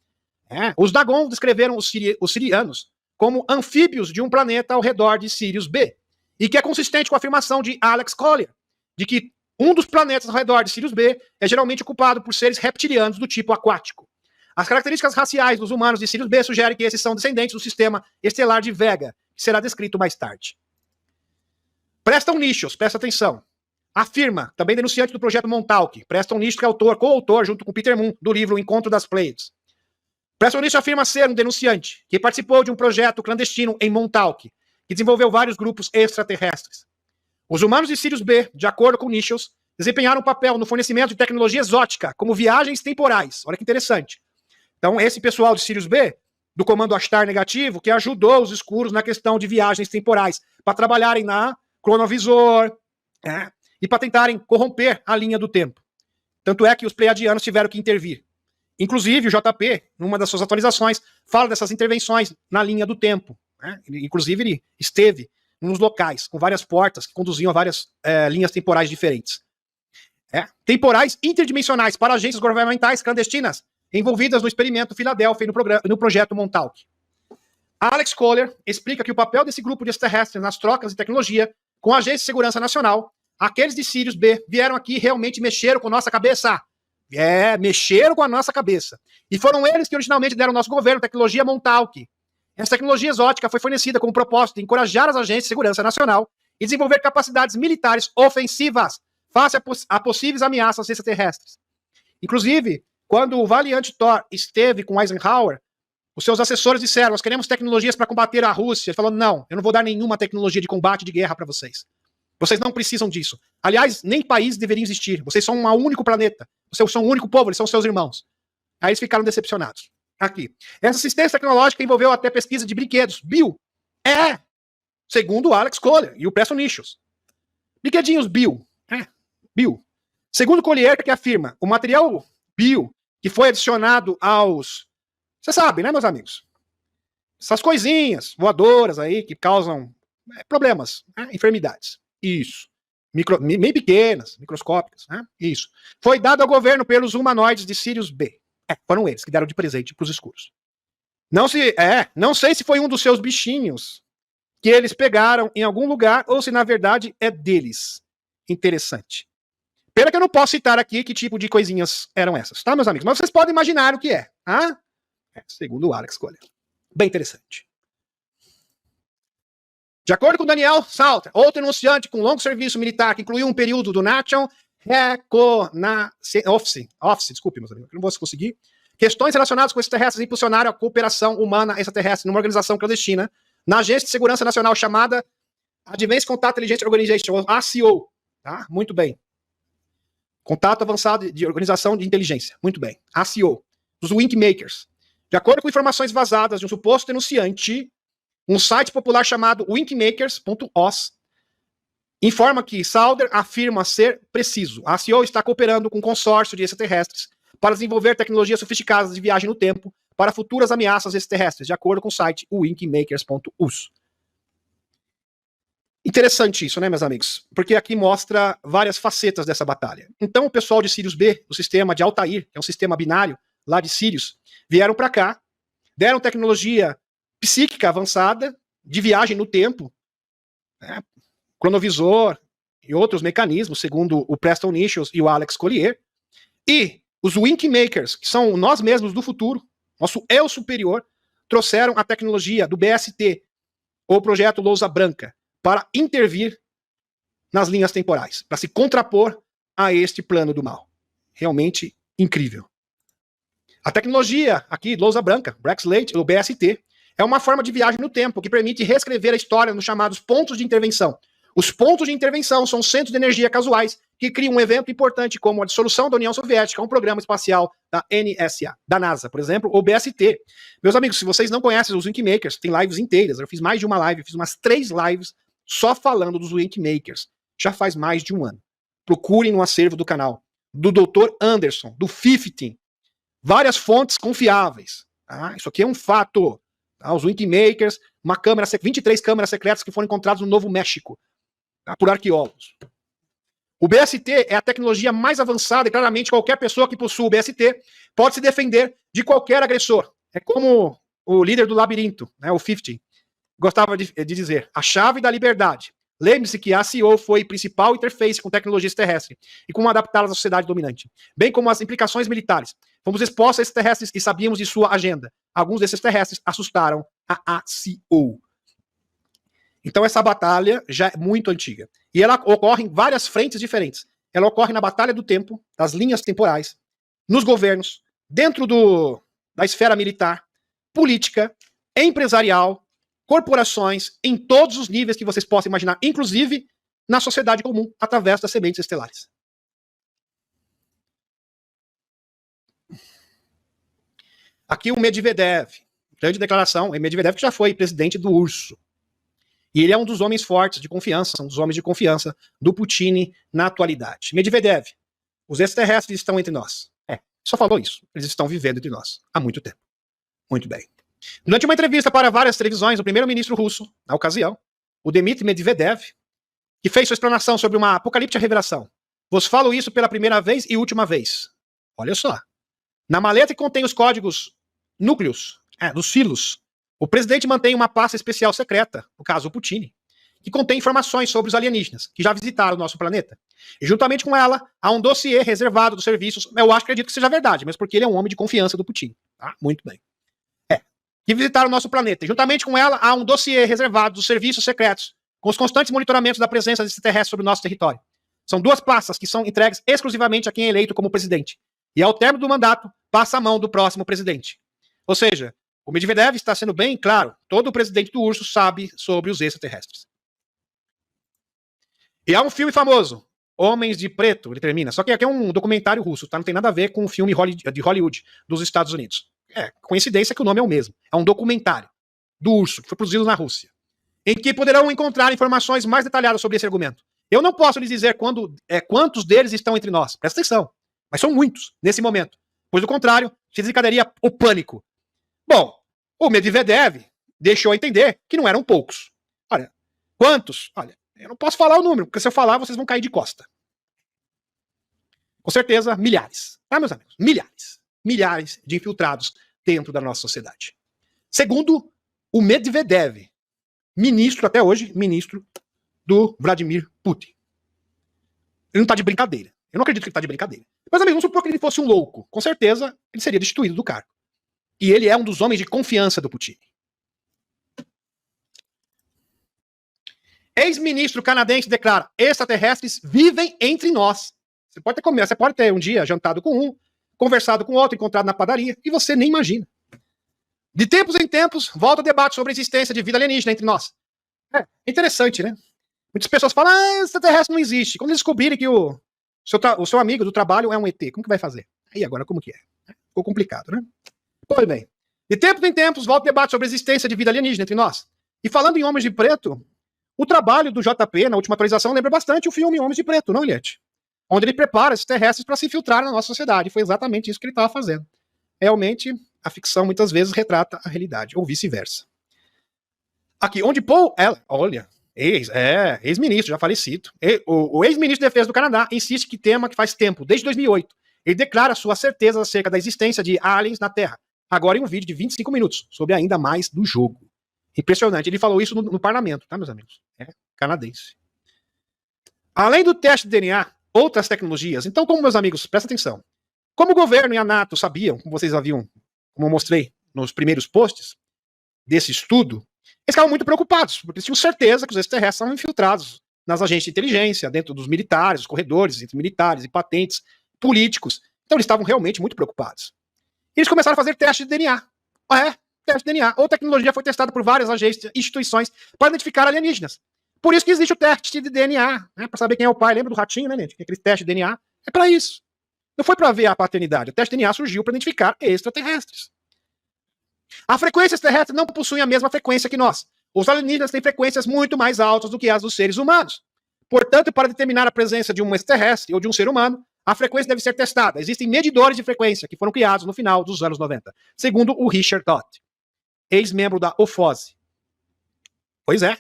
Os Dagon descreveram os sirianos como anfíbios de um planeta ao redor de Sirius B, e que é consistente com a afirmação de Alex Collier, de que um dos planetas ao redor de Sirius B é geralmente ocupado por seres reptilianos do tipo aquático. As características raciais dos humanos de Sirius B sugerem que esses são descendentes do sistema estelar de Vega, que será descrito mais tarde. Preston Nichols, presta atenção, afirma, também denunciante do projeto Montauk, Preston Nichols que é coautor, junto com Peter Moon, do livro O Encontro das Pleiades. Preston Nichols afirma ser um denunciante, que participou de um projeto clandestino em Montauk, que desenvolveu vários grupos extraterrestres. Os humanos de Sirius B, de acordo com Nichols, desempenharam um papel no fornecimento de tecnologia exótica, como viagens temporais. Olha que interessante. Então, esse pessoal de Sirius B, do comando Ashtar negativo, que ajudou os escuros na questão de viagens temporais, para trabalharem na cronovisor, e para tentarem corromper a linha do tempo. Tanto é que os pleiadianos tiveram que intervir. Inclusive, o JP, numa das suas atualizações, fala dessas intervenções na linha do tempo. Inclusive, ele esteve nos locais, com várias portas que conduziam a várias linhas temporais diferentes. Temporais interdimensionais para agências governamentais clandestinas, envolvidas no experimento Filadélfia e no projeto Montauk. Alex Kohler explica que o papel desse grupo de extraterrestres nas trocas de tecnologia com a Agência de Segurança Nacional, aqueles de Sirius B vieram aqui e realmente mexeram com nossa cabeça. Mexeram com a nossa cabeça. E foram eles que originalmente deram ao nosso governo tecnologia Montauk. Essa tecnologia exótica foi fornecida com o propósito de encorajar as agências de segurança nacional e desenvolver capacidades militares ofensivas face a possíveis ameaças extraterrestres. Inclusive, quando o Valiant Thor esteve com Eisenhower, os seus assessores disseram: nós queremos tecnologias para combater a Rússia. Ele falou: não, eu não vou dar nenhuma tecnologia de combate de guerra para vocês. Vocês não precisam disso. Aliás, nem países deveriam existir. Vocês são um único planeta. Vocês são um único povo, eles são seus irmãos. Aí eles ficaram decepcionados. Aqui. Essa assistência tecnológica envolveu até pesquisa de brinquedos. Bill. Segundo o Alex Kohler e o Preston Nichols. Brinquedinhos Bill. Bill. Segundo Collier, que afirma, o material Bill que foi adicionado aos... Você sabe, né, meus amigos? Essas coisinhas voadoras aí que causam problemas, enfermidades. Isso. Bem pequenas, microscópicas. Isso. Foi dado ao governo pelos humanoides de Sirius B. Foram eles que deram de presente para os escuros. Não sei se foi um dos seus bichinhos que eles pegaram em algum lugar ou se na verdade é deles. Interessante. Pena que eu não posso citar aqui que tipo de coisinhas eram essas, tá, meus amigos? Mas vocês podem imaginar o que é. Segundo o Alex Kohler. Bem interessante. De acordo com Daniel Salter, outro denunciante com longo serviço militar que incluiu um período do National Office, desculpe, meus amigos, não vou conseguir. Questões relacionadas com extraterrestres impulsionaram a cooperação humana extraterrestre numa organização clandestina na Agência de Segurança Nacional chamada Advanced Contact Intelligence Organization, ACO. Tá? Muito bem. Contato Avançado de Organização de Inteligência. Muito bem. ACO. Dos Winkmakers. De acordo com informações vazadas de um suposto denunciante, um site popular chamado winkmakers.os informa que Salder afirma ser preciso. A ACO está cooperando com um consórcio de extraterrestres para desenvolver tecnologias sofisticadas de viagem no tempo para futuras ameaças extraterrestres, de acordo com o site winkmakers.us. Interessante isso, né, meus amigos? Porque aqui mostra várias facetas dessa batalha. Então, o pessoal de Sirius B, do sistema de Altair, que é um sistema binário lá de Sirius, vieram para cá, deram tecnologia psíquica avançada, de viagem no tempo, né, cronovisor e outros mecanismos, segundo o Preston Nichols e o Alex Collier, e os Winkmakers, que são nós mesmos do futuro, nosso eu superior, trouxeram a tecnologia do BST, ou Projeto Lousa Branca, para intervir nas linhas temporais, para se contrapor a este plano do mal. Realmente incrível. A tecnologia aqui, Lousa Branca, Black Slate, ou BST, é uma forma de viagem no tempo que permite reescrever a história nos chamados pontos de intervenção. Os pontos de intervenção são centros de energia casuais que criam um evento importante como a dissolução da União Soviética, um programa espacial da NSA, da NASA, por exemplo, ou BST. Meus amigos, se vocês não conhecem os Winkmakers, tem lives inteiras. Eu fiz mais de uma live, fiz umas 3 lives só falando dos Winkmakers. Já faz mais de um ano. Procurem no acervo do canal. Do Dr. Anderson, do 50. Várias fontes confiáveis. Tá? Isso aqui é um fato. Tá? Os Winkmakers, 23 câmeras secretas que foram encontradas no Novo México, tá? Por arqueólogos. O BST é a tecnologia mais avançada e claramente qualquer pessoa que possua o BST pode se defender de qualquer agressor. É como o líder do labirinto, né, o 50, gostava de dizer, a chave da liberdade. Lembre-se que a CEO foi principal interface com tecnologias terrestres e como adaptá-las à sociedade dominante, bem como as implicações militares. Fomos expostos a esses terrestres e sabíamos de sua agenda. Alguns desses terrestres assustaram a CEO. Então essa batalha já é muito antiga. E ela ocorre em várias frentes diferentes. Ela ocorre na batalha do tempo, das linhas temporais, nos governos, dentro da esfera militar, política, empresarial, corporações, em todos os níveis que vocês possam imaginar, inclusive na sociedade comum, através das sementes estelares. Aqui o Medvedev, grande declaração, é Medvedev que já foi presidente do URSS. E ele é um dos homens fortes de confiança, um dos homens de confiança do Putin na atualidade. Medvedev, os extraterrestres estão entre nós. Só falou isso. Eles estão vivendo entre nós há muito tempo. Muito bem. Durante uma entrevista para várias televisões, o primeiro-ministro russo, na ocasião, o Dmitry Medvedev, que fez sua explanação sobre uma apocalíptica revelação. Vos falo isso pela primeira vez e última vez. Olha só. Na maleta que contém os códigos núcleos, dos silos, o presidente mantém uma pasta especial secreta, no caso o Putin, que contém informações sobre os alienígenas, que já visitaram o nosso planeta. E juntamente com ela, há um dossiê reservado dos serviços, eu acredito que seja verdade, mas porque ele é um homem de confiança do Putin. Tá? Muito bem. Que visitaram o nosso planeta. E juntamente com ela, há um dossiê reservado dos serviços secretos, com os constantes monitoramentos da presença extraterrestre sobre o nosso território. São 2 pastas que são entregues exclusivamente a quem é eleito como presidente. E ao término do mandato, passa a mão do próximo presidente. Ou seja, o Medvedev está sendo bem claro, todo o presidente do URSS sabe sobre os extraterrestres. E há um filme famoso, Homens de Preto, ele termina. Só que aqui é um documentário russo, tá? Não tem nada a ver com um filme de Hollywood dos Estados Unidos. Coincidência que o nome é o mesmo. É um documentário do URSS, que foi produzido na Rússia, em que poderão encontrar informações mais detalhadas sobre esse argumento. Eu não posso lhes dizer quantos deles estão entre nós. Presta atenção. Mas são muitos, nesse momento. Pois, do contrário, se desencadearia o pânico. Bom, o Medvedev deixou a entender que não eram poucos. Olha, quantos? Olha, eu não posso falar o número, porque se eu falar, vocês vão cair de costa. Com certeza, milhares. Tá, meus amigos? Milhares. Milhares de infiltrados dentro da nossa sociedade. Segundo o Medvedev, ministro, até hoje, ministro do Vladimir Putin. Ele não está de brincadeira. Eu não acredito que ele está de brincadeira. Mas, amigos, vamos supor que ele fosse um louco. Com certeza, ele seria destituído do cargo. E ele é um dos homens de confiança do Putin. Ex-ministro canadense declara: extraterrestres vivem entre nós. Você pode ter um dia jantado com um, conversado com outro, encontrado na padaria, e você nem imagina. De tempos em tempos, volta o debate sobre a existência de vida alienígena entre nós. É interessante, né? Muitas pessoas falam, extraterrestre não existe. Quando descobrirem que o seu amigo do trabalho é um ET, como que vai fazer? Aí agora, como que é? Ficou complicado, né? Pois bem, de tempos em tempos, volta o debate sobre a existência de vida alienígena entre nós. E falando em Homens de Preto, o trabalho do JP, na última atualização, lembra bastante o filme Homens de Preto, não, Eliette? Onde ele prepara esses terrestres para se infiltrar na nossa sociedade. Foi exatamente isso que ele estava fazendo. Realmente, a ficção muitas vezes retrata a realidade, ou vice-versa. Aqui, onde Paul Ellen, olha, Ex-ministro, já falecido. O ex-ministro de Defesa do Canadá insiste que tema que faz tempo, desde 2008. Ele declara sua certeza acerca da existência de aliens na Terra. Agora em um vídeo de 25 minutos, sobre ainda mais do jogo. Impressionante. Ele falou isso no parlamento, tá, meus amigos? É canadense. Além do teste de DNA, outras tecnologias. Então, como meus amigos, presta atenção. Como o governo e a NATO sabiam, como vocês haviam, como eu mostrei nos primeiros posts desse estudo, eles ficavam muito preocupados, porque eles tinham certeza que os extraterrestres estavam infiltrados nas agências de inteligência, dentro dos militares, os corredores entre militares e patentes, políticos. Então eles estavam realmente muito preocupados. E eles começaram a fazer teste de DNA. Teste de DNA. Ou tecnologia foi testada por várias agências, instituições, para identificar alienígenas. Por isso que existe o teste de DNA, né, para saber quem é o pai. Lembra do ratinho, né, gente? Aquele teste de DNA. É para isso. Não foi para ver a paternidade. O teste de DNA surgiu para identificar extraterrestres. A frequência extraterrestre não possui a mesma frequência que nós. Os alienígenas têm frequências muito mais altas do que as dos seres humanos. Portanto, para determinar a presença de um extraterrestre ou de um ser humano, a frequência deve ser testada. Existem medidores de frequência que foram criados no final dos anos 90, segundo o Richard Dodd, ex-membro da UFOS. Pois é.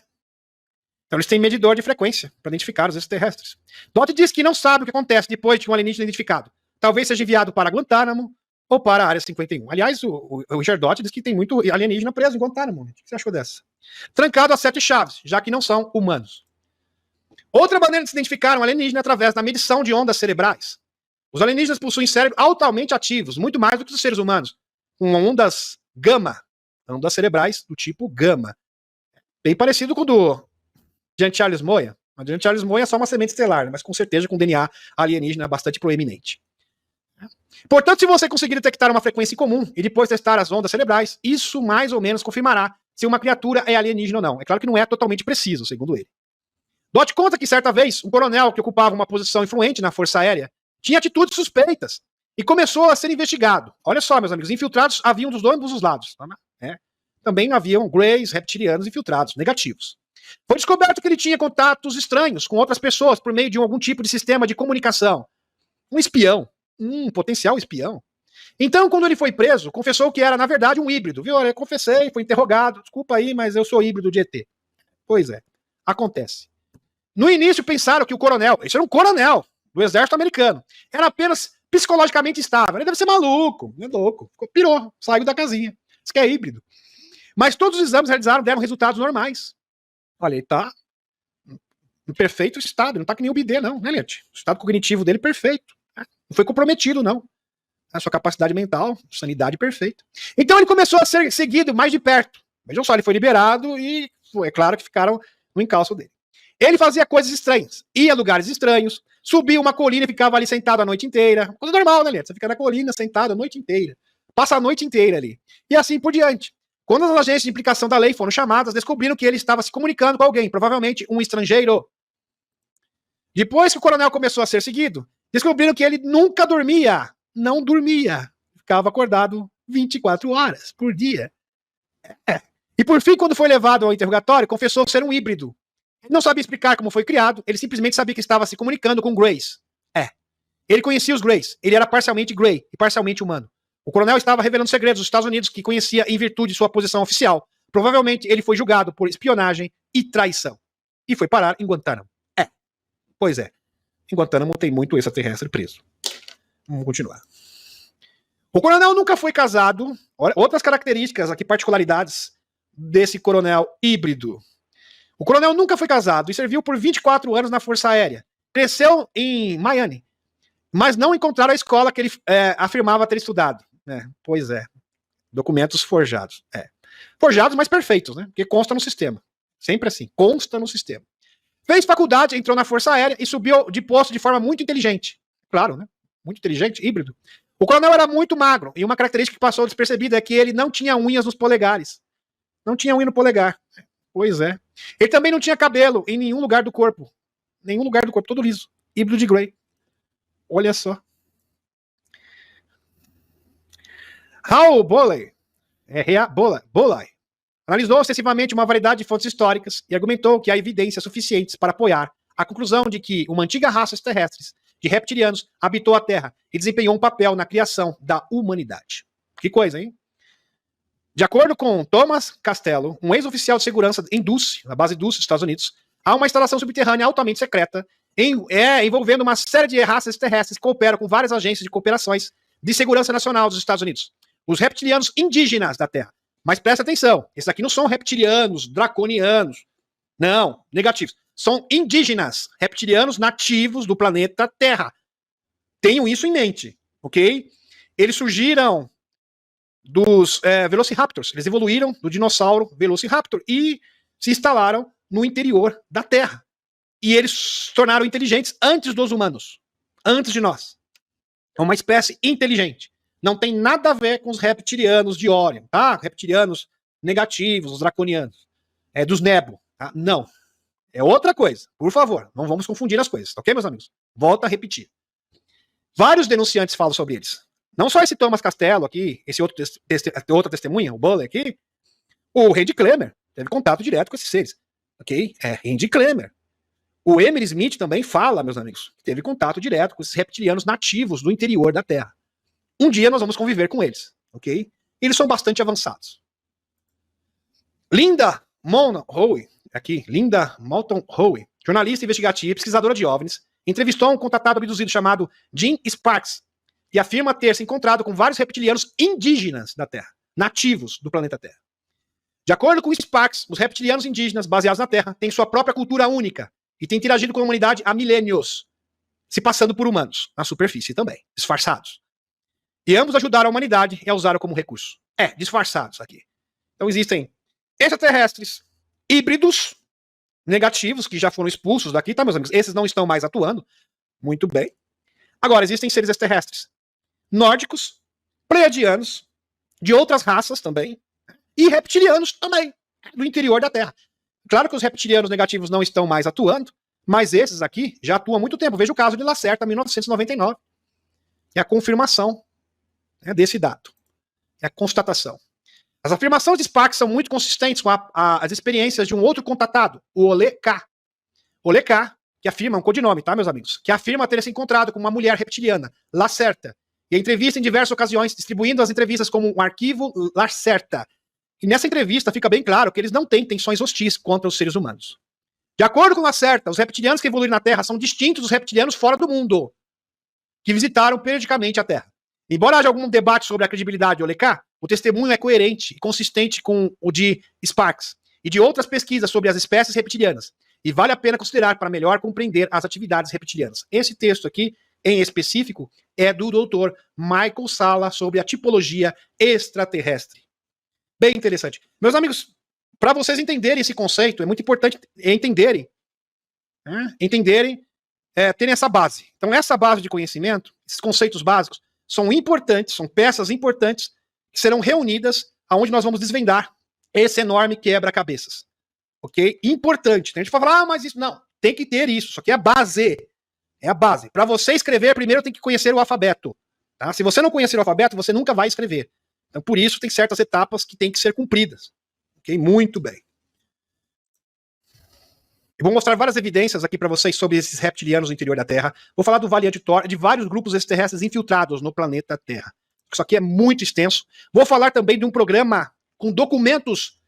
Então eles têm medidor de frequência para identificar os extraterrestres. Dodd diz que não sabe o que acontece depois de um alienígena identificado. Talvez seja enviado para Guantánamo ou para a Área 51. Aliás, o Richard Dodd diz que tem muito alienígena preso em Guantánamo. O que você achou dessa? Trancado a 7 chaves, já que não são humanos. Outra maneira de se identificar um alienígena é através da medição de ondas cerebrais. Os alienígenas possuem cérebros altamente ativos, muito mais do que os seres humanos, com ondas gama, ondas cerebrais do tipo gama. Bem parecido com o do Jean-Charles Moya. O Jean-Charles Moya é só uma semente estelar, mas com certeza com DNA alienígena bastante proeminente. Portanto, se você conseguir detectar uma frequência comum e depois testar as ondas cerebrais, isso mais ou menos confirmará se uma criatura é alienígena ou não. É claro que não é totalmente preciso, segundo ele. Dodd conta que certa vez, um coronel que ocupava uma posição influente na Força Aérea tinha atitudes suspeitas e começou a ser investigado. Olha só, meus amigos, infiltrados haviam dos ambos os lados. Também haviam greys, reptilianos infiltrados, negativos. Foi descoberto que ele tinha contatos estranhos com outras pessoas por meio de algum tipo de sistema de comunicação. Um espião. Um potencial espião. Então, quando ele foi preso, confessou que era, na verdade, um híbrido. Viu? Eu confessei, foi interrogado. Desculpa aí, mas eu sou híbrido de ET. Pois é. Acontece. No início pensaram que o coronel, esse era um coronel do exército americano, era apenas psicologicamente estável. Ele deve ser maluco, é louco. Pirou, saiu da casinha. Isso que é híbrido. Mas todos os exames realizados deram resultados normais. Olha, ele tá no perfeito estado, não tá que nem o BD, não, né, Leite? O estado cognitivo dele perfeito. Não foi comprometido, não. A sua capacidade mental, sanidade perfeita. Então ele começou a ser seguido mais de perto. Vejam só, ele foi liberado e é claro que ficaram no encalço dele. Ele fazia coisas estranhas, ia a lugares estranhos, subia uma colina e ficava ali sentado a noite inteira. Coisa normal, né, Leite? Você fica na colina sentado a noite inteira. Passa a noite inteira ali. E assim por diante. Quando as agências de implicação da lei foram chamadas, descobriram que ele estava se comunicando com alguém, provavelmente um estrangeiro. Depois que o coronel começou a ser seguido, descobriram que ele nunca dormia. Não dormia. Ficava acordado 24 horas por dia. E por fim, quando foi levado ao interrogatório, confessou ser um híbrido. Ele não sabia explicar como foi criado, ele simplesmente sabia que estava se comunicando com Greys. Ele conhecia os Greys. Ele era parcialmente Grey e parcialmente humano. O coronel estava revelando segredos dos Estados Unidos que conhecia em virtude de sua posição oficial. Provavelmente ele foi julgado por espionagem e traição. E foi parar em Guantánamo. Pois é. Em Guantánamo tem muito extraterrestre preso. Vamos continuar. O coronel nunca foi casado. Outras características aqui, particularidades desse coronel híbrido. O coronel nunca foi casado e serviu por 24 anos na Força Aérea. Cresceu em Miami, mas não encontraram a escola que ele afirmava ter estudado. Pois é. Documentos forjados. Forjados, mas perfeitos, né? Porque consta no sistema. Sempre assim. Consta no sistema. Fez faculdade, entrou na Força Aérea e subiu de posto de forma muito inteligente. Claro, né? Muito inteligente, híbrido. O coronel era muito magro e uma característica que passou despercebida é que ele não tinha unhas nos polegares. Não tinha unha no polegar. Pois é. Ele também não tinha cabelo em nenhum lugar do corpo. Nenhum lugar do corpo, todo liso. Híbrido de Grey. Olha só. Raul Boley, analisou excessivamente uma variedade de fontes históricas e argumentou que há evidências suficientes para apoiar a conclusão de que uma antiga raça extraterrestres de reptilianos habitou a Terra e desempenhou um papel na criação da humanidade. Que coisa, hein? De acordo com Thomas Castello, um ex-oficial de segurança em Dulce, na base Dulce dos Estados Unidos, há uma instalação subterrânea altamente secreta, envolvendo uma série de raças terrestres que cooperam com várias agências de cooperações de segurança nacional dos Estados Unidos. Os reptilianos indígenas da Terra. Mas presta atenção, esses aqui não são reptilianos, draconianos. Não, negativos. São indígenas, reptilianos nativos do planeta Terra. Tenham isso em mente, ok? Eles surgiram dos Velociraptors. Eles evoluíram do dinossauro Velociraptor e se instalaram no interior da Terra. E eles se tornaram inteligentes antes dos humanos. Antes de nós. É uma espécie inteligente. Não tem nada a ver com os reptilianos de Orion, tá? Reptilianos negativos, os draconianos. Dos Nebo. Tá? Não. É outra coisa. Por favor, não vamos confundir as coisas, ok, meus amigos? Volto a repetir. Vários denunciantes falam sobre eles. Não só esse Thomas Castello aqui, esse outra testemunha, o Buller aqui. O Randy Clemmer teve contato direto com esses seres. Ok? Randy Clemmer. O Emily Smith também fala, meus amigos, que teve contato direto com esses reptilianos nativos do interior da Terra. Um dia nós vamos conviver com eles, ok? Eles são bastante avançados. Linda Moulton Howe, jornalista investigativa e pesquisadora de OVNIs, entrevistou um contatado abduzido chamado Jim Sparks e afirma ter se encontrado com vários reptilianos indígenas da Terra, nativos do planeta Terra. De acordo com Sparks, os reptilianos indígenas baseados na Terra têm sua própria cultura única e têm interagido com a humanidade há milênios, se passando por humanos, na superfície também, disfarçados. E ambos ajudaram a humanidade e a usaram como recurso. Disfarçados aqui. Então existem extraterrestres, híbridos, negativos, que já foram expulsos daqui, tá, meus amigos? Esses não estão mais atuando. Muito bem. Agora, existem seres extraterrestres nórdicos, pleiadianos, de outras raças também, e reptilianos também, do interior da Terra. Claro que os reptilianos negativos não estão mais atuando, mas esses aqui já atuam há muito tempo. Veja o caso de Lacerta, 1999. É a confirmação desse dado. É a constatação. As afirmações de Sparks são muito consistentes com as experiências de um outro contatado, o Ole K. Ole K, que afirma, um codinome, tá, meus amigos? Que afirma ter se encontrado com uma mulher reptiliana, Lacerta, e a entrevista em diversas ocasiões, distribuindo as entrevistas como um arquivo Lacerta. E nessa entrevista fica bem claro que eles não têm intenções hostis contra os seres humanos. De acordo com Lacerta, os reptilianos que evoluíram na Terra são distintos dos reptilianos fora do mundo, que visitaram periodicamente a Terra. Embora haja algum debate sobre a credibilidade de Ole K, o testemunho é coerente e consistente com o de Sparks e de outras pesquisas sobre as espécies reptilianas, e vale a pena considerar para melhor compreender as atividades reptilianas. Esse texto aqui, em específico, é do Dr. Michael Salla sobre a tipologia extraterrestre. Bem interessante. Meus amigos, para vocês entenderem esse conceito, é muito importante entenderem, terem essa base. Então, essa base de conhecimento, esses conceitos básicos, são importantes, são peças importantes que serão reunidas aonde nós vamos desvendar esse enorme quebra-cabeças. Ok? Importante. A gente vai falar, mas isso não. Tem que ter isso. Isso aqui é a base. É a base. Para você escrever, primeiro tem que conhecer o alfabeto. Tá? Se você não conhecer o alfabeto, você nunca vai escrever. Então, por isso, tem certas etapas que têm que ser cumpridas. Ok? Muito bem. Eu vou mostrar várias evidências aqui para vocês sobre esses reptilianos no interior da Terra. Vou falar do Variante Thor, de vários grupos extraterrestres infiltrados no planeta Terra. Isso aqui é muito extenso. Vou falar também de um programa com documentos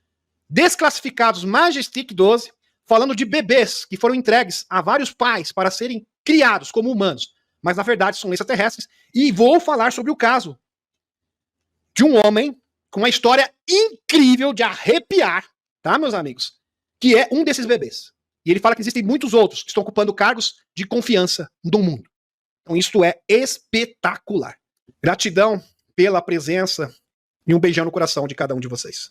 desclassificados Majestic 12, falando de bebês que foram entregues a vários pais para serem criados como humanos, mas na verdade são extraterrestres. E vou falar sobre o caso de um homem com uma história incrível de arrepiar, tá, meus amigos? Que é um desses bebês. E ele fala que existem muitos outros que estão ocupando cargos de confiança no mundo. Então isso é espetacular. Gratidão pela presença e um beijão no coração de cada um de vocês.